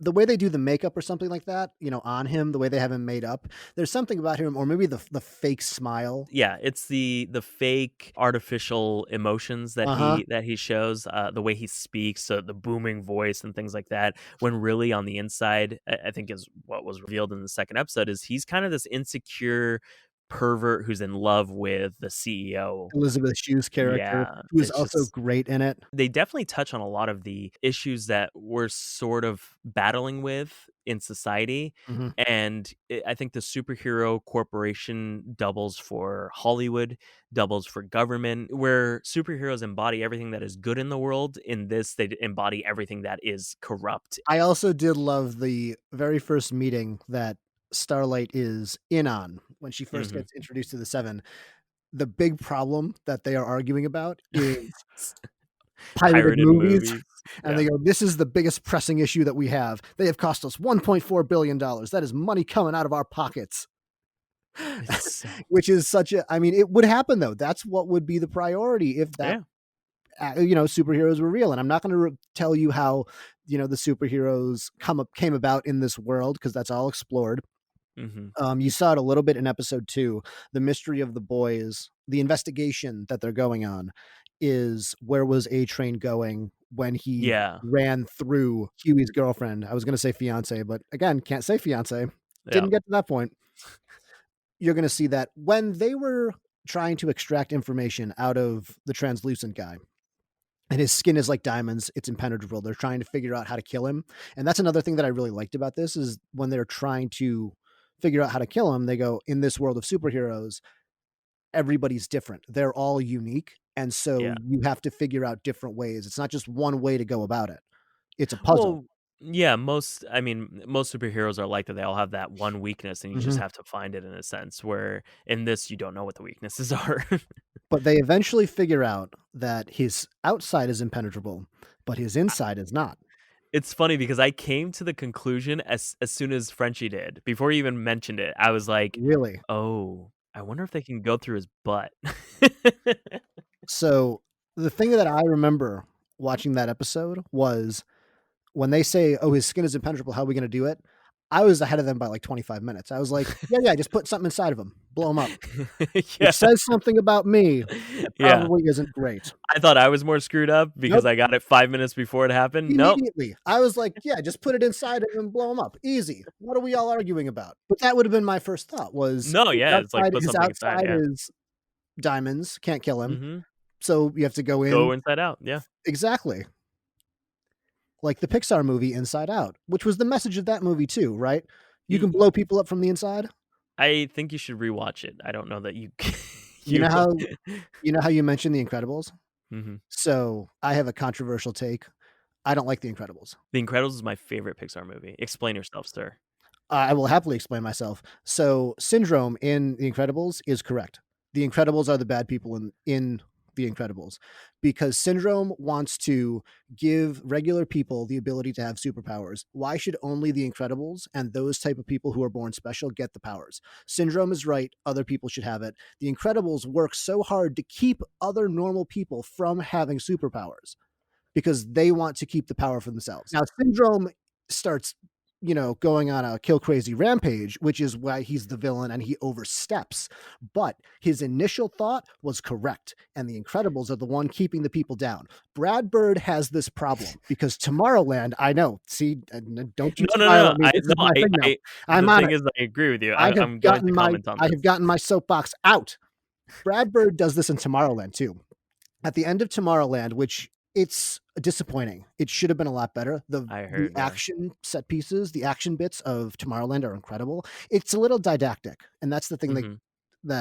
[SPEAKER 1] The way they do the makeup or something like that, on him, the way they have him made up, there's something about him or maybe the fake smile.
[SPEAKER 2] Yeah, it's the fake artificial emotions that
[SPEAKER 1] Uh-huh.
[SPEAKER 2] he shows, the way he speaks, the booming voice and things like that, when really on the inside, I think is what was revealed in the second episode, is he's kind of this insecure pervert who's in love with the CEO.
[SPEAKER 1] Elizabeth Shue's character,
[SPEAKER 2] Yeah,
[SPEAKER 1] who is
[SPEAKER 2] it's
[SPEAKER 1] also
[SPEAKER 2] just
[SPEAKER 1] great in it.
[SPEAKER 2] they definitely touch on a lot of the issues that we're sort of battling with in society.
[SPEAKER 1] Mhm.
[SPEAKER 2] And I think the superhero corporation doubles for Hollywood, doubles for government, where superheroes embody everything that is good in the world. In this, they embody everything that is corrupt.
[SPEAKER 1] I also did love the very first meeting that Starlight is in on when she first
[SPEAKER 2] Hmm.
[SPEAKER 1] gets introduced to the Seven. The big problem that they are arguing about is pirated
[SPEAKER 2] Pirated
[SPEAKER 1] movies,
[SPEAKER 2] movies.
[SPEAKER 1] and they
[SPEAKER 2] Yeah.
[SPEAKER 1] go, "This is the biggest pressing issue that we have. They have cost us $1.4 billion. That is money coming out of our pockets."
[SPEAKER 2] It's so,
[SPEAKER 1] Which is such a I mean, it would happen though. That's what would be the priority if that
[SPEAKER 2] yeah.
[SPEAKER 1] superheroes were real. And I'm not going to tell you how, the superheroes came about in this world because that's all explored.
[SPEAKER 2] Hmm.
[SPEAKER 1] You saw it a little bit in episode 2. The mystery of the boys, the investigation that they're going on is where was A Train going when he
[SPEAKER 2] Yeah.
[SPEAKER 1] ran through Huey's girlfriend. I was going to say fiance, but again, can't say fiance.
[SPEAKER 2] Yeah.
[SPEAKER 1] Didn't get to that point. You're going to see that when they were trying to extract information out of the translucent guy, and his skin is like diamonds, it's impenetrable. They're trying to figure out how to kill him. And that's another thing that I really liked about this is when they're trying to figure out how to kill him, they go, in this world of superheroes, everybody's different. They're all unique. And so
[SPEAKER 2] Yeah.
[SPEAKER 1] you have to figure out different ways. It's not just one way to go about it. It's a puzzle.
[SPEAKER 2] Well, yeah, most superheroes are like that. They all have that one weakness, and you just
[SPEAKER 1] Mhm.
[SPEAKER 2] have to find it in a sense. Where in this, you don't know what the weaknesses are.
[SPEAKER 1] But they eventually figure out that his outside is impenetrable, but his inside is not.
[SPEAKER 2] It's funny because I came to the conclusion as soon as Frenchie did. Before he even mentioned it, I was like,
[SPEAKER 1] Really.
[SPEAKER 2] "Oh, I wonder if they can go through his butt."
[SPEAKER 1] So the thing that I remember watching that episode was when they say, "Oh, his skin is impenetrable, how are we gonna do it?" I was ahead of them by, like, 25 minutes. I was like, "Yeah, yeah, just put something inside of him, blow him up."
[SPEAKER 2] Yeah,
[SPEAKER 1] Which says something about me that
[SPEAKER 2] yeah.
[SPEAKER 1] probably isn't great.
[SPEAKER 2] I thought I was more screwed up because
[SPEAKER 1] Nope,
[SPEAKER 2] I got it 5 minutes before it happened. Nope.
[SPEAKER 1] immediately. I was like, "Yeah, just put it inside of him and blow him up. Easy. What are we all arguing about?" But that would have been my first thought was
[SPEAKER 2] No, yeah, it's like put
[SPEAKER 1] his
[SPEAKER 2] something inside.
[SPEAKER 1] outside
[SPEAKER 2] Yeah.
[SPEAKER 1] is diamonds, can't kill him,
[SPEAKER 2] Hmm.
[SPEAKER 1] so you have to go in
[SPEAKER 2] Go inside out. Yeah.
[SPEAKER 1] exactly. Like the Pixar movie Inside Out, which was the message of that movie too, right? You can blow people up from the inside.
[SPEAKER 2] I think you should rewatch it. I don't know that you
[SPEAKER 1] You
[SPEAKER 2] you
[SPEAKER 1] know how
[SPEAKER 2] would.
[SPEAKER 1] you mentioned The Incredibles?
[SPEAKER 2] Mhm.
[SPEAKER 1] So, I have a controversial take. I don't like The Incredibles.
[SPEAKER 2] The Incredibles is my favorite Pixar movie. Explain yourself, sir.
[SPEAKER 1] I will happily explain myself. So, Syndrome in The Incredibles is correct. The Incredibles are the bad people in The Incredibles because Syndrome wants to give regular people the ability to have superpowers. Why should only The Incredibles and those type of people who are born special get the powers? Syndrome is right, other people should have it. The Incredibles work so hard to keep other normal people from having superpowers because they want to keep the power for themselves. Now, Syndrome starts, going on a kill crazy rampage, which is why he's the villain and he oversteps. But his initial thought was correct, and the Incredibles are the one keeping the people down. Brad Bird has this problem because Tomorrowland, I know. See, don't you
[SPEAKER 2] No, no,
[SPEAKER 1] smile
[SPEAKER 2] no.
[SPEAKER 1] at me.
[SPEAKER 2] I
[SPEAKER 1] This
[SPEAKER 2] no,
[SPEAKER 1] is my thing now.
[SPEAKER 2] I
[SPEAKER 1] I'm
[SPEAKER 2] the
[SPEAKER 1] on
[SPEAKER 2] thing
[SPEAKER 1] it.
[SPEAKER 2] is I agree with you. I'm going to comment on
[SPEAKER 1] I have
[SPEAKER 2] this.
[SPEAKER 1] gotten my soapbox out. Brad Bird does this in Tomorrowland too. At the end of Tomorrowland, which it's disappointing. It should have been a lot better.
[SPEAKER 2] I
[SPEAKER 1] The
[SPEAKER 2] heard, yeah.
[SPEAKER 1] action set pieces, the action bits of Tomorrowland are incredible. It's a little didactic, and that's the thing that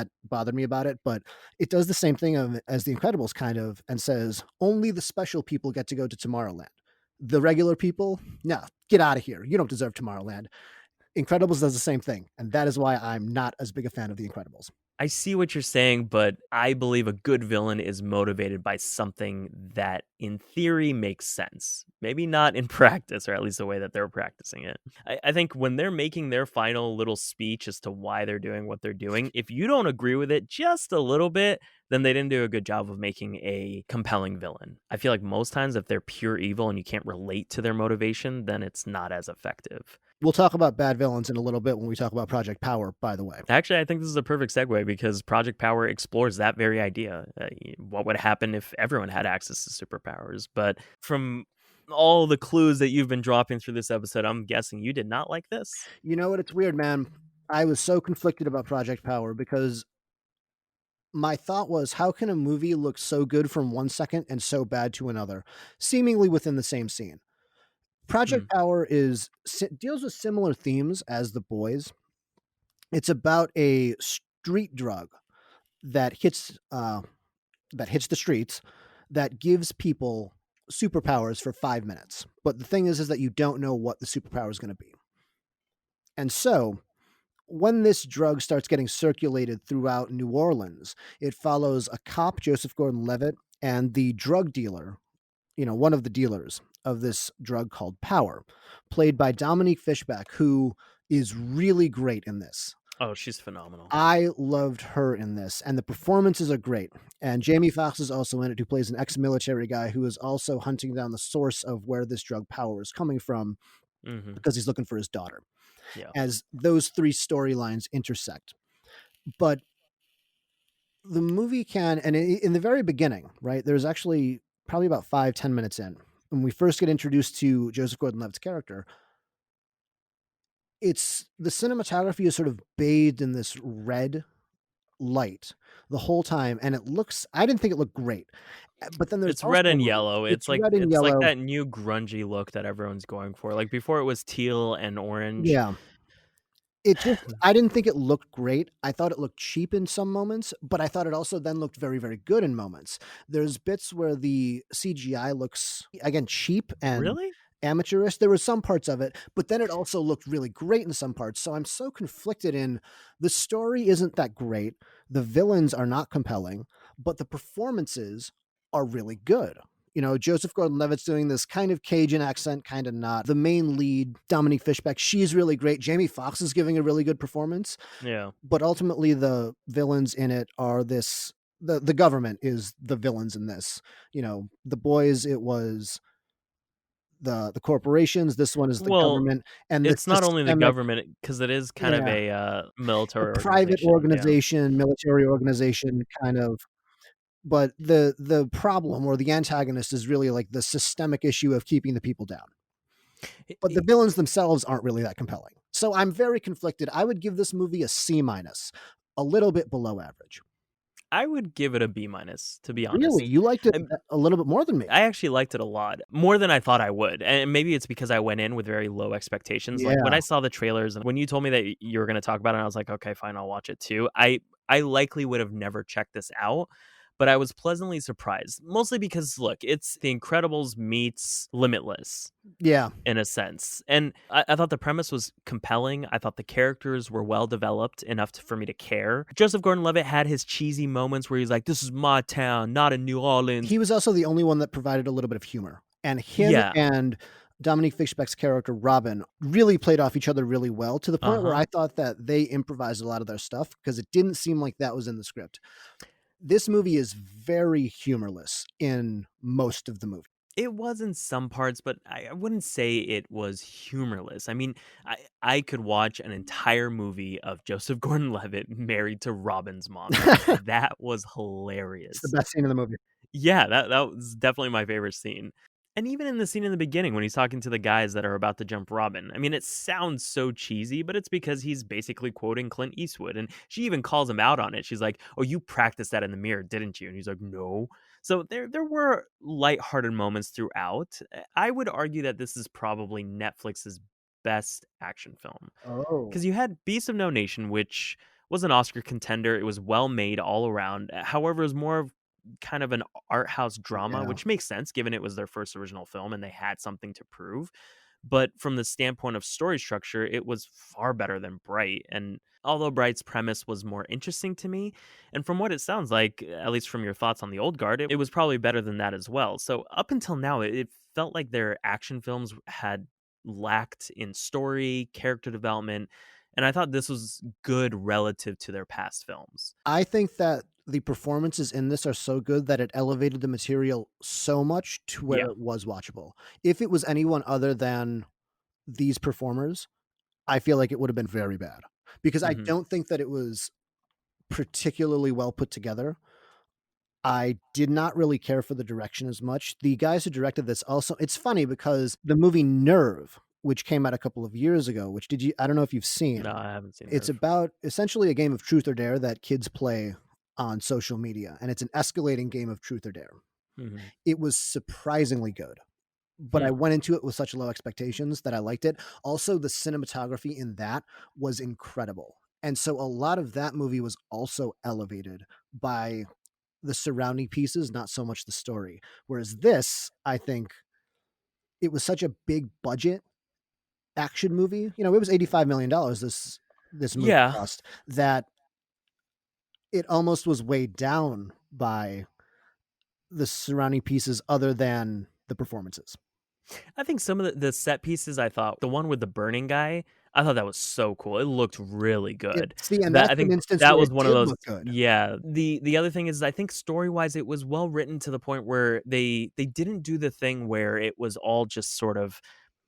[SPEAKER 2] Mhm.
[SPEAKER 1] bothered me about it, but it does the same thing as The Incredibles kind of and says, "Only the special people get to go to Tomorrowland. The regular people, no, get out of here. You don't deserve Tomorrowland." Incredibles does the same thing, and that is why I'm not as big a fan of The Incredibles.
[SPEAKER 2] I see what you're saying, but I believe a good villain is motivated by something that in theory makes sense. Maybe not in practice, or at least the way that they're practicing it. I think when they're making their final little speech as to why they're doing what they're doing, if you don't agree with it just a little bit, then they didn't do a good job of making a compelling villain. I feel like most times if they're pure evil and you can't relate to their motivation, then it's not as effective.
[SPEAKER 1] We'll talk about bad villains in a little bit when we talk about Project Power, by the way.
[SPEAKER 2] Actually, I think this is a perfect segue because Project Power explores that very idea. What would happen if everyone had access to superpowers? But from all the clues that you've been dropping through this episode, I'm guessing you did not like this.
[SPEAKER 1] You know what? It's weird, man. I was so conflicted about Project Power because my thought was, how can a movie look so good from 1 second and so bad to another, seemingly within the same scene? Project
[SPEAKER 2] Mm.
[SPEAKER 1] Power deals with similar themes as The Boys. It's about a street drug that hits the streets that gives people superpowers for 5 minutes. But the thing is that you don't know what the superpower is gonna be. And so, when this drug starts getting circulated throughout New Orleans, it follows a cop, Joseph Gordon-Levitt, and the drug dealer, one of the dealers of this drug called Power, played by Dominique Fishback, who is really great in this.
[SPEAKER 2] Oh, she's phenomenal.
[SPEAKER 1] I loved her in this, and the performances are great. And Jamie Foxx is also in it, who plays an ex-military guy who is also hunting down the source of where this drug Power is coming from
[SPEAKER 2] Mhm.
[SPEAKER 1] because he's looking for his daughter.
[SPEAKER 2] Yeah.
[SPEAKER 1] As those three storylines intersect, but the movie can, and in the very beginning, right, there's actually probably about 5-10 minutes in, when we first get introduced to Joseph Gordon-Levitt's character, it's the cinematography is sort of bathed in this red light the whole time, and I didn't think it looked great. But then there's
[SPEAKER 2] It's red and
[SPEAKER 1] also
[SPEAKER 2] yellow.
[SPEAKER 1] it's red and
[SPEAKER 2] It's like
[SPEAKER 1] yellow.
[SPEAKER 2] that new grungy look that everyone's going for. Like, before it was teal and orange.
[SPEAKER 1] Yeah. I didn't think it looked great. I thought it looked cheap in some moments, but I thought it also then looked very, very good in moments. There's bits where the CGI looks, again, cheap and
[SPEAKER 2] Really?
[SPEAKER 1] amateurish. There were some parts of it, but then it also looked really great in some parts. So I'm so conflicted in the story isn't that great. The villains are not compelling, but the performances are really good. Joseph Gordon-Levitt's doing this kind of Cajun accent, kind of not. The main lead, Dominique Fishback, she's really great. Jamie Foxx is giving a really good performance,
[SPEAKER 2] Yeah.
[SPEAKER 1] but ultimately the villains in it are the government is the villains in this. The Boys, it was the corporations. This one is the
[SPEAKER 2] Well,
[SPEAKER 1] government and the
[SPEAKER 2] it's not only the
[SPEAKER 1] systemic,
[SPEAKER 2] government, because it is kind of
[SPEAKER 1] yeah,
[SPEAKER 2] a,
[SPEAKER 1] a
[SPEAKER 2] military
[SPEAKER 1] private
[SPEAKER 2] organization, yeah.
[SPEAKER 1] organization, military organization kind of. But the problem or the antagonist is really like the systemic issue of keeping the people down. But the
[SPEAKER 2] I
[SPEAKER 1] villains themselves aren't really that compelling. So I'm very conflicted. I would give this movie a C minus, a little bit below average.
[SPEAKER 2] I would give it a B minus, to be
[SPEAKER 1] Really?
[SPEAKER 2] honest.
[SPEAKER 1] You liked it
[SPEAKER 2] Um,
[SPEAKER 1] a little bit more than me?
[SPEAKER 2] I actually liked it a lot, more than I thought I would, and maybe it's because I went in with very low expectations. Like, when
[SPEAKER 1] Yeah.
[SPEAKER 2] I saw the trailers and when you told me that you were gonna talk about it, I was like, "Okay, fine, I'll watch it too." I likely would have never checked this out, but I was pleasantly surprised, mostly because, look, it's The Incredibles meets Limitless,
[SPEAKER 1] Yeah.
[SPEAKER 2] in a sense. And I thought the premise was compelling. I thought the characters were well developed enough for me to care. Joseph Gordon-Levitt had his cheesy moments where he's like, "This is my town, not in New Orleans."
[SPEAKER 1] He was also the only one that provided a little bit of humor. And him
[SPEAKER 2] Yeah.
[SPEAKER 1] and Dominique Fishback's character, Robin, really played off each other really well to the point where
[SPEAKER 2] Uh-huh.
[SPEAKER 1] I thought that they improvised a lot of their stuff because it didn't seem like that was in the script. This movie is very humorless in most of the movie.
[SPEAKER 2] It was in some parts, but I wouldn't say it was humorless. I mean, I could watch an entire movie of Joseph Gordon-Levitt married to Robin's mom, and
[SPEAKER 1] It's
[SPEAKER 2] that was
[SPEAKER 1] the
[SPEAKER 2] hilarious.
[SPEAKER 1] best scene in the movie.
[SPEAKER 2] Yeah, that was definitely my favorite scene. And even in the scene in the beginning when he's talking to the guys that are about to jump Robin, I mean, it sounds so cheesy, but it's because he's basically quoting Clint Eastwood. And she even calls him out on it. She's like, "Oh, you practiced that in the mirror, didn't you?" And he's like, "No." So there were lighthearted moments throughout. I would argue that this is probably Netflix's best action film.
[SPEAKER 1] Oh,
[SPEAKER 2] Because you had Beast of No Nation, which was an Oscar contender. It was well made all around. However, it was more of kind of an art house drama,
[SPEAKER 1] yeah.
[SPEAKER 2] which makes sense given it was their first original film and they had something to prove. But from the standpoint of story structure, it was far better than Bright. And although Bright's premise was more interesting to me, and from what it sounds like, at least from your thoughts on The Old Guard, it was probably better than that as well. So up until now, it felt like their action films had lacked in story, character development, and I thought this was good relative to their past films.
[SPEAKER 1] I think that the performances in this are so good that it elevated the material so much to where
[SPEAKER 2] Yeah.
[SPEAKER 1] it was watchable. If it was anyone other than these performers, I feel like it would have been very bad because I
[SPEAKER 2] Mhm.
[SPEAKER 1] don't think that it was particularly well put together. I did not really care for the direction as much. The guys who directed this also, it's funny because the movie Nerve which came out a couple of years ago, which did you I don't know if you've
[SPEAKER 2] No,
[SPEAKER 1] seen.
[SPEAKER 2] I haven't seen
[SPEAKER 1] It's
[SPEAKER 2] Nerf.
[SPEAKER 1] about essentially a game of truth or dare that kids play on social media, and it's an escalating game of truth or dare.
[SPEAKER 2] Mhm.
[SPEAKER 1] It was surprisingly good, but I
[SPEAKER 2] Hmm.
[SPEAKER 1] went into it with such low expectations that I liked it. Also, the cinematography in that was incredible. And so a lot of that movie was also elevated by the surrounding pieces, not so much the story. Whereas this, I think it was such a big budget action movie. You know, it was $85 million this movie
[SPEAKER 2] Yeah,
[SPEAKER 1] cost, that it almost was weighed down by the surrounding pieces other than the performances.
[SPEAKER 2] I think some of the set pieces I thought the one with the burning guy, I thought that was so cool. It looked really good.
[SPEAKER 1] And
[SPEAKER 2] That
[SPEAKER 1] that's
[SPEAKER 2] I
[SPEAKER 1] an
[SPEAKER 2] think
[SPEAKER 1] instance
[SPEAKER 2] that
[SPEAKER 1] where
[SPEAKER 2] was
[SPEAKER 1] it
[SPEAKER 2] one of
[SPEAKER 1] did
[SPEAKER 2] those.
[SPEAKER 1] look good.
[SPEAKER 2] Yeah. The other thing is I think story-wise it was well written to the point where they didn't do the thing where it was all just sort of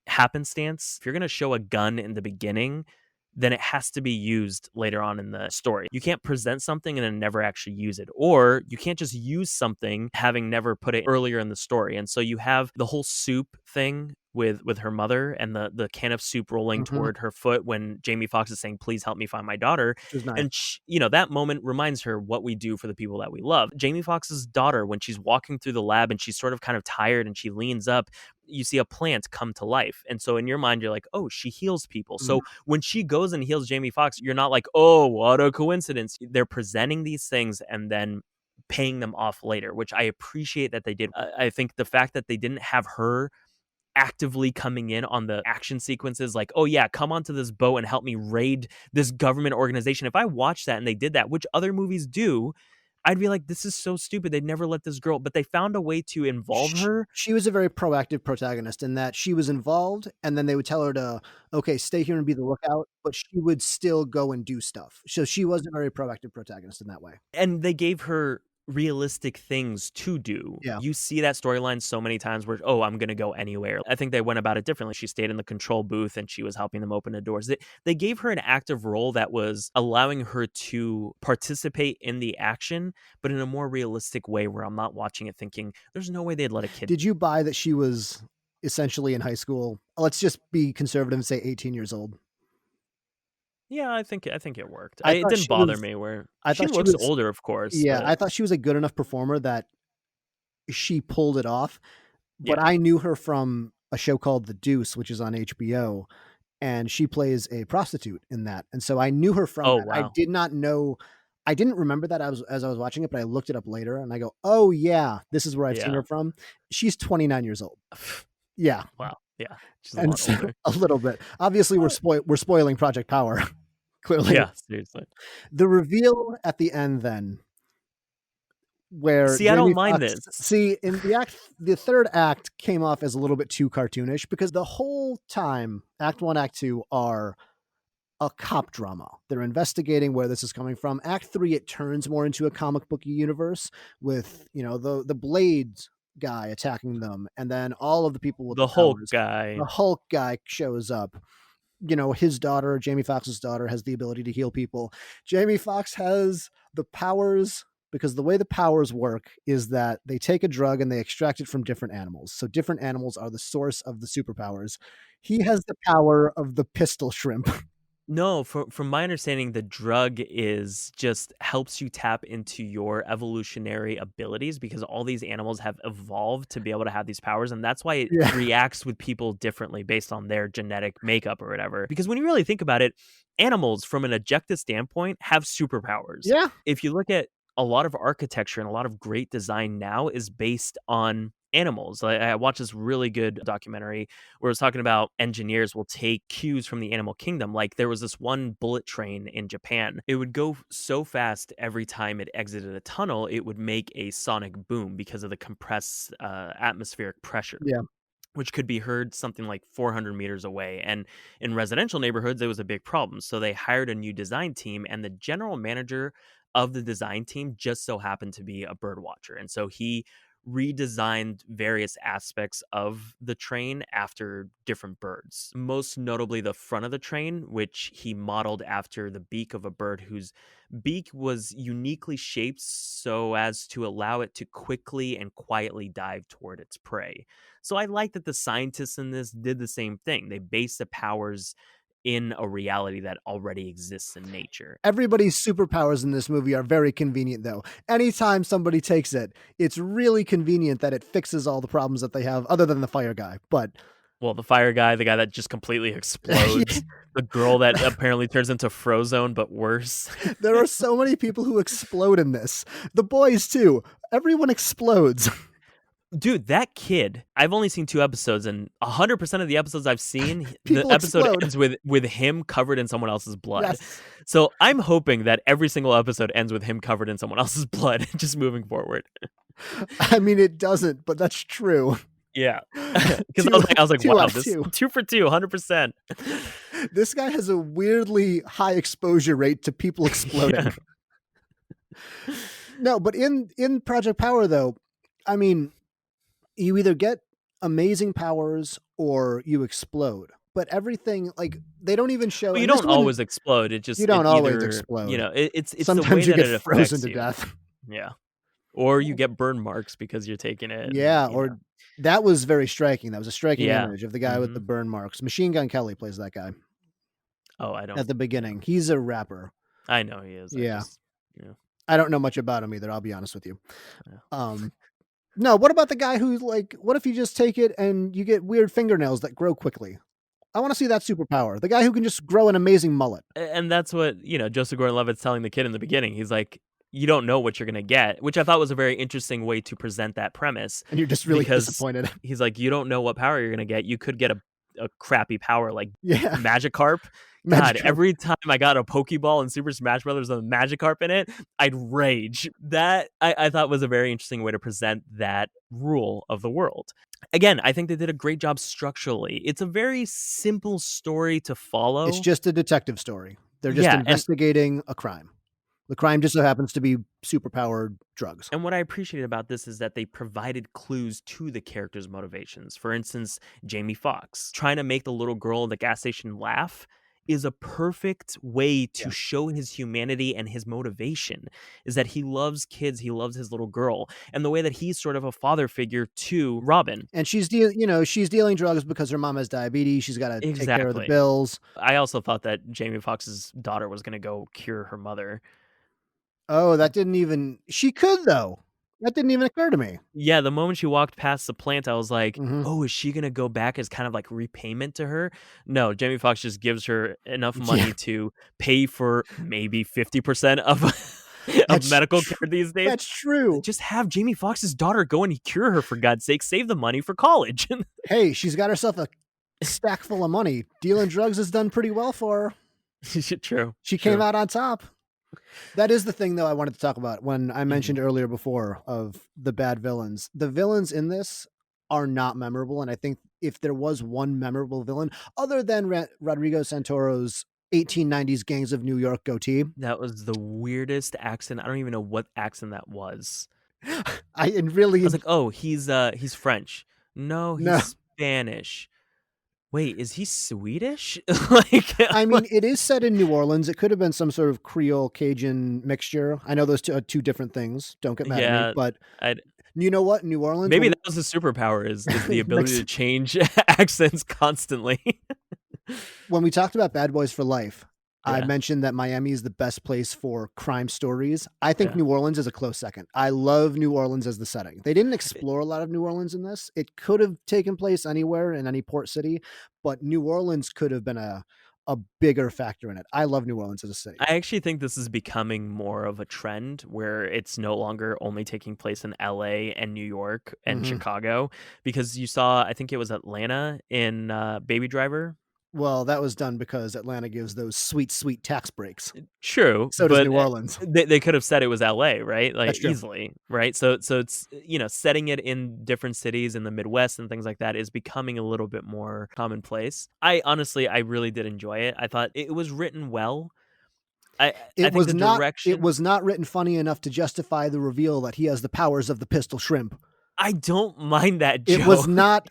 [SPEAKER 2] happenstance. If you're going to show a gun in the beginning, then it has to be used later on in the story. You can't present something and then never actually use it. Or you can't just use something having never put it earlier in the story. And so you have the whole soup thing with her mother and the can of soup rolling
[SPEAKER 1] Mhm,
[SPEAKER 2] toward her foot when Jamie Foxx is saying please help me find my daughter,
[SPEAKER 1] which was nice.
[SPEAKER 2] and that moment reminds her what we do for the people that we love. Jamie Foxx's daughter, when she's walking through the lab and she's sort of kind of tired and she leans up, you see a plant come to life. And so in your mind, you're like, oh, she heals people.
[SPEAKER 1] Mhm.
[SPEAKER 2] So when she goes and heals Jamie Foxx, you're not like, oh, what a coincidence. They're presenting these things and then paying them off later, which I appreciate that they did. I think the fact that they didn't have her actively coming in on the action sequences, like, oh yeah, come onto this boat and help me raid this government organization. If I watched that and they did that, which other movies do, I'd be like, this is so stupid. They'd never let this girl, but they found a way to involve
[SPEAKER 1] Sh
[SPEAKER 2] her.
[SPEAKER 1] She was a very proactive protagonist in that she was involved, and then they would tell her to, "Okay, stay here and be the lookout," but she would still go and do stuff. So she was a very proactive protagonist in that way.
[SPEAKER 2] And they gave her realistic things to do.
[SPEAKER 1] Yeah.
[SPEAKER 2] You see that storyline so many times where, oh, I'm going to go anywhere. I think they went about it differently. She stayed in the control booth and she was helping them open the doors. They gave her an active role that was allowing her to participate in the action, but in a more realistic way where I'm not watching it thinking, there's no way they'd let a kid.
[SPEAKER 1] Did you buy that she was essentially in high school? Let's just be conservative and say 18 years old.
[SPEAKER 2] Yeah, I think it worked.
[SPEAKER 1] I
[SPEAKER 2] It
[SPEAKER 1] thought
[SPEAKER 2] didn't
[SPEAKER 1] she
[SPEAKER 2] bother
[SPEAKER 1] was
[SPEAKER 2] me where
[SPEAKER 1] I
[SPEAKER 2] she
[SPEAKER 1] thought she
[SPEAKER 2] looks
[SPEAKER 1] was
[SPEAKER 2] older, of course,
[SPEAKER 1] Yeah,
[SPEAKER 2] but
[SPEAKER 1] I thought she was a good enough performer that she pulled it off, but
[SPEAKER 2] yeah.
[SPEAKER 1] I knew her from a show called The Deuce, which is on HBO, and she plays a prostitute in that, and so I knew her from
[SPEAKER 2] Oh,
[SPEAKER 1] that.
[SPEAKER 2] wow.
[SPEAKER 1] I didn't remember that as I was watching it, but I looked it up later and I go, "Oh, yeah, this is where I've seen
[SPEAKER 2] Yeah.
[SPEAKER 1] her from." She's 29 years old. Yeah,
[SPEAKER 2] Wow. Yeah. She's a
[SPEAKER 1] and
[SPEAKER 2] lot
[SPEAKER 1] so
[SPEAKER 2] older.
[SPEAKER 1] a little bit. Obviously, we're spoiling Project Power, clearly.
[SPEAKER 2] Yeah, seriously.
[SPEAKER 1] The reveal at the end then, where
[SPEAKER 2] See, I
[SPEAKER 1] Jamie
[SPEAKER 2] don't mind
[SPEAKER 1] Foxx
[SPEAKER 2] this.
[SPEAKER 1] see, in the 3rd act came off as a little bit too cartoonish because the whole time, act 1, act 2 are a cop drama. They're investigating where this is coming from. Act 3, it turns more into a comic booky universe with, the Blades guy attacking them, and then all of the people with the
[SPEAKER 2] The Hulk
[SPEAKER 1] powers.
[SPEAKER 2] guy.
[SPEAKER 1] The Hulk guy shows up. His daughter, Jamie Foxx's daughter, has the ability to heal people. Jamie Foxx has the powers because the way the powers work is that they take a drug and they extract it from different animals. So different animals are the source of the superpowers. He has the power of the pistol shrimp.
[SPEAKER 2] No, from my understanding, the drug is just helps you tap into your evolutionary abilities because all these animals have evolved to be able to have these powers, and that's why it
[SPEAKER 1] Yeah.
[SPEAKER 2] reacts with people differently based on their genetic makeup or whatever. Because when you really think about it, animals from an objective standpoint have superpowers.
[SPEAKER 1] Yeah.
[SPEAKER 2] If you look at a lot of architecture and a lot of great design now is based on animals. I watched this really good documentary where it was talking about engineers will take cues from the animal kingdom. Like there was this one bullet train in Japan. It would go so fast every time it exited a tunnel, it would make a sonic boom because of the compressed atmospheric pressure,
[SPEAKER 1] Yeah.
[SPEAKER 2] which could be heard something like 400 meters away. And in residential neighborhoods, it was a big problem. So they hired a new design team, and the general manager of the design team just so happened to be a bird watcher. And so he redesigned various aspects of the train after different birds. Most notably the front of the train, which he modeled after the beak of a bird whose beak was uniquely shaped so as to allow it to quickly and quietly dive toward its prey. So I like that the scientists in this did the same thing. They based the powers in a reality that already exists in nature.
[SPEAKER 1] Everybody's superpowers in this movie are very convenient, though. Anytime somebody takes it, it's really convenient that it fixes all the problems that they have, other than the fire guy. But
[SPEAKER 2] Well, the fire guy, the guy that just completely explodes, the girl that apparently turns into Frozone, but worse.
[SPEAKER 1] There are so many people who explode in this. The boys, too. Everyone explodes.
[SPEAKER 2] Dude, that kid, I've only seen 2 episodes, and 100% of the episodes I've seen, the
[SPEAKER 1] People
[SPEAKER 2] episode
[SPEAKER 1] explode.
[SPEAKER 2] ends with him covered in someone else's blood.
[SPEAKER 1] Yes.
[SPEAKER 2] So I'm hoping that every single episode ends with him covered in someone else's blood, just moving forward.
[SPEAKER 1] I mean, it doesn't, but that's true.
[SPEAKER 2] Yeah. Because I was like,
[SPEAKER 1] two
[SPEAKER 2] wow,
[SPEAKER 1] out of
[SPEAKER 2] this
[SPEAKER 1] two.
[SPEAKER 2] 2 for 2, 100%.
[SPEAKER 1] This guy has a weirdly high exposure rate to people exploding.
[SPEAKER 2] Yeah.
[SPEAKER 1] No, but in Project Power, though, I mean, you either get amazing powers or you explode. But everything, like, they don't even show.
[SPEAKER 2] Well, you
[SPEAKER 1] and this
[SPEAKER 2] don't
[SPEAKER 1] one-
[SPEAKER 2] always explode. It just
[SPEAKER 1] You don't
[SPEAKER 2] it
[SPEAKER 1] always
[SPEAKER 2] either,
[SPEAKER 1] explode.
[SPEAKER 2] You know, it's the
[SPEAKER 1] Sometimes
[SPEAKER 2] way
[SPEAKER 1] you
[SPEAKER 2] that
[SPEAKER 1] get
[SPEAKER 2] it
[SPEAKER 1] frozen
[SPEAKER 2] affects
[SPEAKER 1] to
[SPEAKER 2] you.
[SPEAKER 1] death.
[SPEAKER 2] Yeah. Or you get burn marks because you're taking it.
[SPEAKER 1] Yeah,
[SPEAKER 2] and,
[SPEAKER 1] or
[SPEAKER 2] know.
[SPEAKER 1] that was very striking. That was a striking
[SPEAKER 2] Yeah.
[SPEAKER 1] image of the guy with the burn marks. Machine Gun Kelly plays that guy
[SPEAKER 2] Oh, I don't.
[SPEAKER 1] at the beginning. He's a rapper.
[SPEAKER 2] I know he is.
[SPEAKER 1] Yeah.
[SPEAKER 2] Yeah.
[SPEAKER 1] I don't know much about him either, I'll be honest with you.
[SPEAKER 2] Yeah.
[SPEAKER 1] No, what about the guy who's like, what if you just take it and you get weird fingernails that grow quickly? I want to see that superpower. The guy who can just grow an amazing mullet.
[SPEAKER 2] And that's what, Joseph Gordon-Levitt's telling the kid in the beginning. He's like, you don't know what you're going to get, which I thought was a very interesting way to present that premise.
[SPEAKER 1] And you're just really
[SPEAKER 2] because
[SPEAKER 1] disappointed.
[SPEAKER 2] He's like, you don't know what power you're going to get. You could get a crappy power like
[SPEAKER 1] Yeah.
[SPEAKER 2] Magikarp. God, every time I got a Pokeball in Super Smash Brothers with a Magikarp in it, I'd rage. That I thought was a very interesting way to present that rule of the world. Again, I think they did a great job structurally. It's a very simple story to follow.
[SPEAKER 1] It's just a detective story. They're just investigating a crime. The crime just so happens to be superpowered drugs.
[SPEAKER 2] And what I appreciated about this is that they provided clues to the characters' motivations. For instance, Jamie Foxx trying to make the little girl at the gas station laugh is a perfect way to show his humanity and his motivation, is that he loves kids, he loves his little girl, and the way that he's sort of a father figure to Robin.
[SPEAKER 1] And she's dealing drugs because her mom has diabetes. She's got to take care of the bills.
[SPEAKER 2] I also thought that Jamie Foxx's daughter was going to go cure her mother.
[SPEAKER 1] Oh, she could though. That didn't even occur to me.
[SPEAKER 2] Yeah, the moment she walked past the plant, I was like, oh, is she going to go back as kind of like repayment to her? No, Jamie Foxx just gives her enough money to pay for maybe 50% of medical care these days.
[SPEAKER 1] That's true.
[SPEAKER 2] Just have Jamie Foxx's daughter go and cure her, for God's sake. Save the money for college.
[SPEAKER 1] Hey, she's got herself a stack full of money. Dealing drugs has done pretty well for her.
[SPEAKER 2] True.
[SPEAKER 1] She came out on top. That is the thing, though, I wanted to talk about when I mentioned earlier before of the bad villains. The villains in this are not memorable. And I think if there was one memorable villain, other than Rodrigo Santoro's 1890s Gangs of New York goatee.
[SPEAKER 2] That was the weirdest accent. I don't even know what accent that was.
[SPEAKER 1] I
[SPEAKER 2] was like, oh, he's French. No, he's Spanish. Wait, is he Swedish?
[SPEAKER 1] I mean, it is set in New Orleans. It could have been some sort of Creole Cajun mixture. I know those are two different things. Don't get mad at me. But you know what? New Orleans.
[SPEAKER 2] Maybe that was his superpower is the ability to change accents constantly.
[SPEAKER 1] When we talked about Bad Boys for Life, I mentioned that Miami is the best place for crime stories. I think New Orleans is a close second. I love New Orleans as the setting. They didn't explore a lot of New Orleans in this. It could have taken place anywhere in any port city, but New Orleans could have been a bigger factor in it. I love New Orleans as a city.
[SPEAKER 2] I actually think this is becoming more of a trend where it's no longer only taking place in LA and New York and Chicago, because you saw, I think it was Atlanta in Baby Driver.
[SPEAKER 1] Well, that was done because Atlanta gives those sweet, sweet tax breaks.
[SPEAKER 2] True.
[SPEAKER 1] So does New Orleans.
[SPEAKER 2] They could have said it was LA, right? Like easily, right? So it's, setting it in different cities in the Midwest and things like that is becoming a little bit more commonplace. I really did enjoy it. I thought it was written well.
[SPEAKER 1] It was not written funny enough to justify the reveal that he has the powers of the pistol shrimp.
[SPEAKER 2] I don't mind that
[SPEAKER 1] It was
[SPEAKER 2] joke.
[SPEAKER 1] not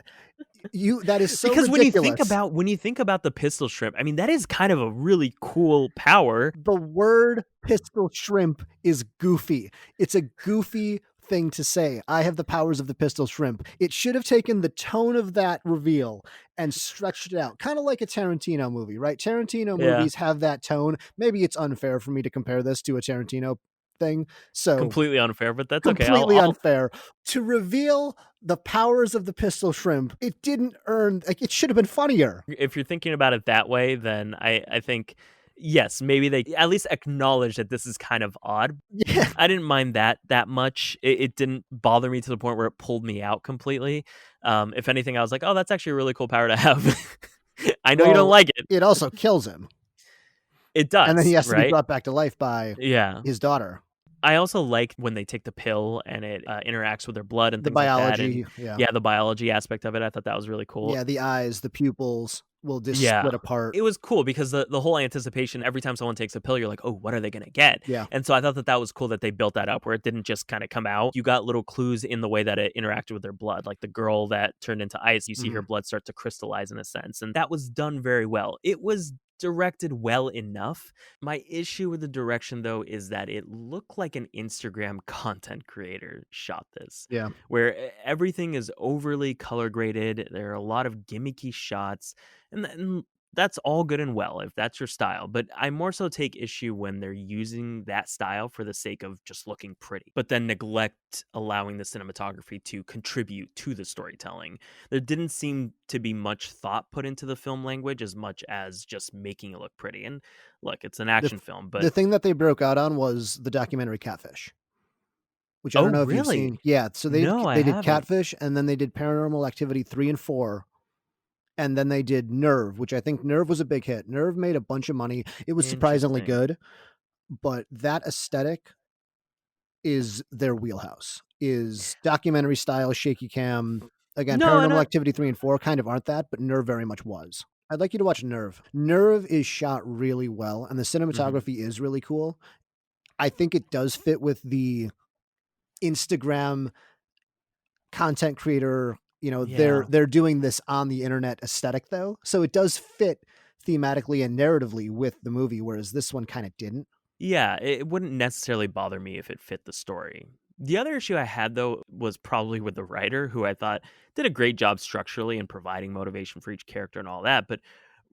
[SPEAKER 1] you that is so
[SPEAKER 2] Because
[SPEAKER 1] ridiculous.
[SPEAKER 2] when you think about the pistol shrimp, I mean, that is kind of a really cool power.
[SPEAKER 1] The word pistol shrimp is goofy. It's a goofy thing to say. I have the powers of the pistol shrimp. It should have taken the tone of that reveal and stretched it out, kind of like a Tarantino movie, right? Tarantino
[SPEAKER 2] Yeah,
[SPEAKER 1] movies have that tone. Maybe it's unfair for me to compare this to a Tarantino thing. So
[SPEAKER 2] completely unfair, but that's okay.
[SPEAKER 1] completely unfair to reveal the powers of the pistol shrimp. It didn't earn, like, it should have been funnier.
[SPEAKER 2] If you're thinking about it that way, then I think yes, maybe they at least acknowledge that this is kind of odd.
[SPEAKER 1] Yeah.
[SPEAKER 2] I didn't mind that much. It didn't bother me to the point where it pulled me out completely. If anything, I was like, oh, that's actually a really cool power to have. I know you don't
[SPEAKER 1] Well,
[SPEAKER 2] like it.
[SPEAKER 1] it also kills him.
[SPEAKER 2] It
[SPEAKER 1] And then he
[SPEAKER 2] does,
[SPEAKER 1] has to be
[SPEAKER 2] right?
[SPEAKER 1] brought back to life by
[SPEAKER 2] Yeah.
[SPEAKER 1] his daughter.
[SPEAKER 2] I also like when they take the pill and it interacts with their blood and
[SPEAKER 1] The
[SPEAKER 2] things like that. And
[SPEAKER 1] biology, yeah.
[SPEAKER 2] yeah, the biology aspect of it, I thought that was really cool.
[SPEAKER 1] Yeah, the eyes, the pupils will just
[SPEAKER 2] Yeah.
[SPEAKER 1] split apart.
[SPEAKER 2] It was cool because the whole anticipation every time someone takes a pill, you're like, oh, what are they going to get?
[SPEAKER 1] Yeah.
[SPEAKER 2] And so I thought that was cool that they built that up where it didn't just kind of come out. You got little clues in the way that it interacted with their blood. Like the girl that turned into ice, you see her
[SPEAKER 1] Mhm.
[SPEAKER 2] blood start to crystallize in a sense. And that was done very well. It was directed well enough. My issue with the direction, though, is that it looked like an Instagram content creator shot this,
[SPEAKER 1] Yeah.
[SPEAKER 2] where everything is overly color graded. There are a lot of gimmicky shots. And that's all good and well if that's your style. But I more so take issue when they're using that style for the sake of just looking pretty, but then neglect allowing the cinematography to contribute to the storytelling. There didn't seem to be much thought put into the film language as much as just making it look pretty. And look, it's an
[SPEAKER 1] The
[SPEAKER 2] action film, but
[SPEAKER 1] the thing that they broke out on was the documentary Catfish, which I don't
[SPEAKER 2] oh,
[SPEAKER 1] know if you've
[SPEAKER 2] really?
[SPEAKER 1] seen. Yeah, so
[SPEAKER 2] No, I
[SPEAKER 1] they did
[SPEAKER 2] haven't.
[SPEAKER 1] Catfish, and then they did Paranormal Activity 3 and 4, and then they did Nerve, which I think Nerve was a big hit. Nerve made a bunch of money. It was surprisingly
[SPEAKER 2] Interesting.
[SPEAKER 1] good, but that aesthetic is their wheelhouse, is documentary style, shaky cam. Again,
[SPEAKER 2] No, and
[SPEAKER 1] Paranormal Activity 3 and 4 kind of aren't that, but Nerve very much was. I'd like you to watch Nerve. Nerve is shot really well, and the
[SPEAKER 2] mhm.
[SPEAKER 1] cinematography is really cool. I think it does fit with the Instagram content creator,
[SPEAKER 2] Yeah.
[SPEAKER 1] they're doing this on the internet aesthetic though. So it does fit thematically and narratively with the movie, whereas this one kind of didn't.
[SPEAKER 2] Yeah, it wouldn't necessarily bother me if it fit the story. The other issue I had though was probably with the writer, who I thought did a great job structurally in providing motivation for each character and all that, but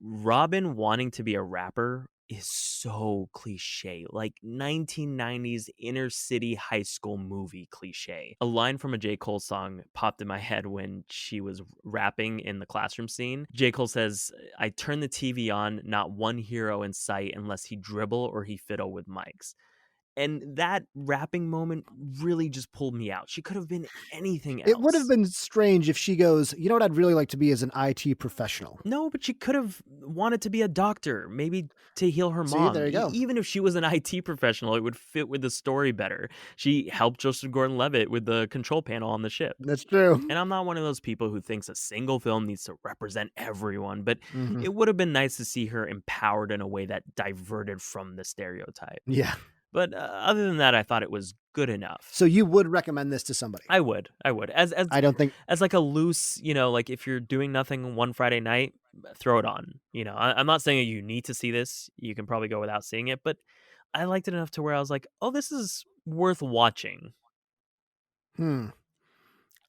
[SPEAKER 2] Robin wanting to be a rapper is so cliche, like 1990s inner city high school movie cliche. A line from a J. Cole song popped in my head when she was rapping in the classroom scene. J. Cole says, I turn the TV on, not one hero in sight unless he dribble or he fiddle with mics. And that rapping moment really just pulled me out. She could have been anything
[SPEAKER 1] It would have
[SPEAKER 2] else.
[SPEAKER 1] been strange if she goes, you know what I'd really like to be as an IT professional.
[SPEAKER 2] No, but she could have wanted to be a doctor, maybe to heal her
[SPEAKER 1] See,
[SPEAKER 2] mom.
[SPEAKER 1] there you go.
[SPEAKER 2] Even if she was an IT professional, it would fit with the story better. She helped Joseph Gordon-Levitt with the control panel on the ship.
[SPEAKER 1] That's true.
[SPEAKER 2] And I'm not one of those people who thinks a single film needs to represent everyone, but
[SPEAKER 1] Hmm.
[SPEAKER 2] it would have been nice to see her empowered in a way that diverted from the stereotype.
[SPEAKER 1] Yeah.
[SPEAKER 2] But other than that, I thought it was good enough.
[SPEAKER 1] So you would recommend this to somebody?
[SPEAKER 2] I would,
[SPEAKER 1] I don't think.
[SPEAKER 2] as like a loose, like if you're doing nothing one Friday night, throw it on. I'm not saying you need to see this. You can probably go without seeing it, but I liked it enough to where I was like, oh, this is worth watching.
[SPEAKER 1] Hmm.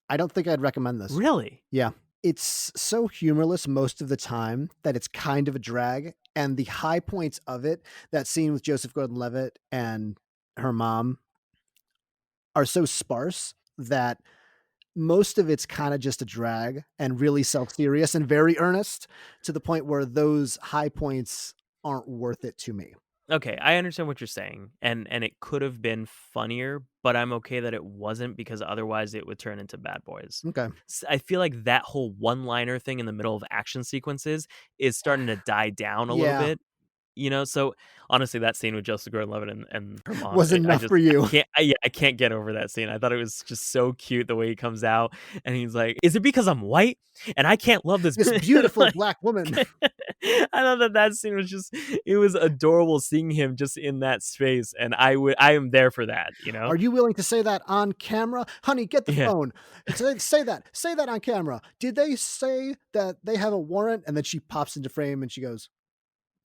[SPEAKER 1] I don't think I'd recommend this.
[SPEAKER 2] Really?
[SPEAKER 1] Yeah. It's so humorless most of the time that it's kind of a drag, and the high points of it, that scene with Joseph Gordon-Levitt and her mom, are so sparse that most of it's kinda just a drag and really self-serious and very earnest, to the point where those high points aren't worth it to me.
[SPEAKER 2] Okay, I understand what you're saying, and it could have been funnier, but I'm okay that it wasn't because otherwise it would turn into Bad Boys.
[SPEAKER 1] Okay.
[SPEAKER 2] I feel like that whole one-liner thing in the middle of action sequences is starting to die down a little
[SPEAKER 1] Yeah.
[SPEAKER 2] bit. So honestly, that scene with Joseph Gordon-Levitt and her mom,
[SPEAKER 1] Was
[SPEAKER 2] I
[SPEAKER 1] enough
[SPEAKER 2] just
[SPEAKER 1] for you.
[SPEAKER 2] I can't get over that scene. I thought it was just so cute the way he comes out and he's like, "Is it because I'm white and I can't love this?"
[SPEAKER 1] This beautiful
[SPEAKER 2] Like,
[SPEAKER 1] black woman.
[SPEAKER 2] I thought that scene was just, it was adorable seeing him just in that space, and I am there for that, you know?
[SPEAKER 1] Are you willing to say that on camera? Honey, get the
[SPEAKER 2] Yeah.
[SPEAKER 1] phone. Say that. Say that on camera. Did they say that they have a warrant? And then she pops into frame and she goes,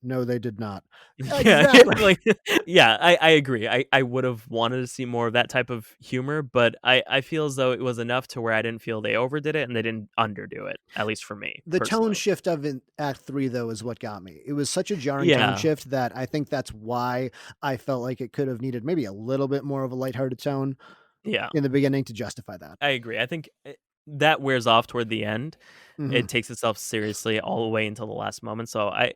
[SPEAKER 1] no, they did not.
[SPEAKER 2] Yeah, yeah,
[SPEAKER 1] Exactly.
[SPEAKER 2] like, yeah, I agree. I would have wanted to see more of that type of humor, but I feel as though it was enough to where I didn't feel they overdid it and they didn't underdo it, at least for me,
[SPEAKER 1] The tone
[SPEAKER 2] personally.
[SPEAKER 1] shift of in Act 3, though, is what got me. It was such a jarring tone
[SPEAKER 2] Yeah,
[SPEAKER 1] shift that I think that's why I felt like it could have needed maybe a little bit more of a lighthearted tone
[SPEAKER 2] yeah,
[SPEAKER 1] in the beginning to justify that.
[SPEAKER 2] I agree. I think that wears off toward the end.
[SPEAKER 1] Mhm.
[SPEAKER 2] It takes itself seriously all the way until the last moment. So I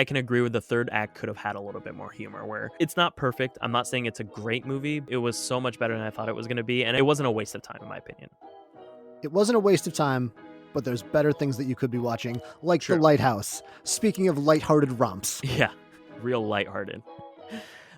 [SPEAKER 2] can agree with the third act could have had a little bit more humor where it's not perfect. I'm not saying it's a great movie. It was so much better than I thought it was going to be. And it wasn't a waste of time, in my opinion.
[SPEAKER 1] It wasn't a waste of time, but there's better things that you could be watching, like The
[SPEAKER 2] True.
[SPEAKER 1] Lighthouse. Speaking of lighthearted romps.
[SPEAKER 2] Yeah. Real lighthearted.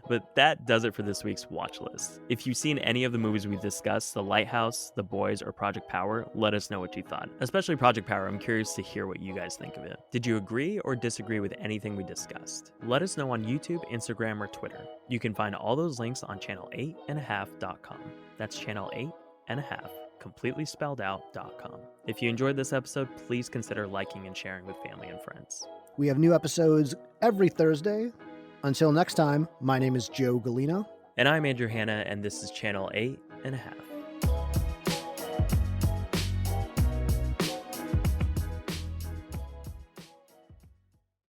[SPEAKER 2] But that does it for this week's watch list. If you've seen any of the movies we've discussed, The Lighthouse, The Boys, or Project Power, let us know what you thought. Especially Project Power, I'm curious to hear what you guys think of it. Did you agree or disagree with anything we discussed? Let us know on YouTube, Instagram, or Twitter. You can find all those links on channel8.5.com. That's channel8.5, completely spelled out.com. If you enjoyed this episode, please consider liking and sharing with family and friends.
[SPEAKER 1] We have new episodes every Thursday. Until next time, my name is Joe Galino.
[SPEAKER 2] And I'm Andrew Hanna, and this is Channel 8.5.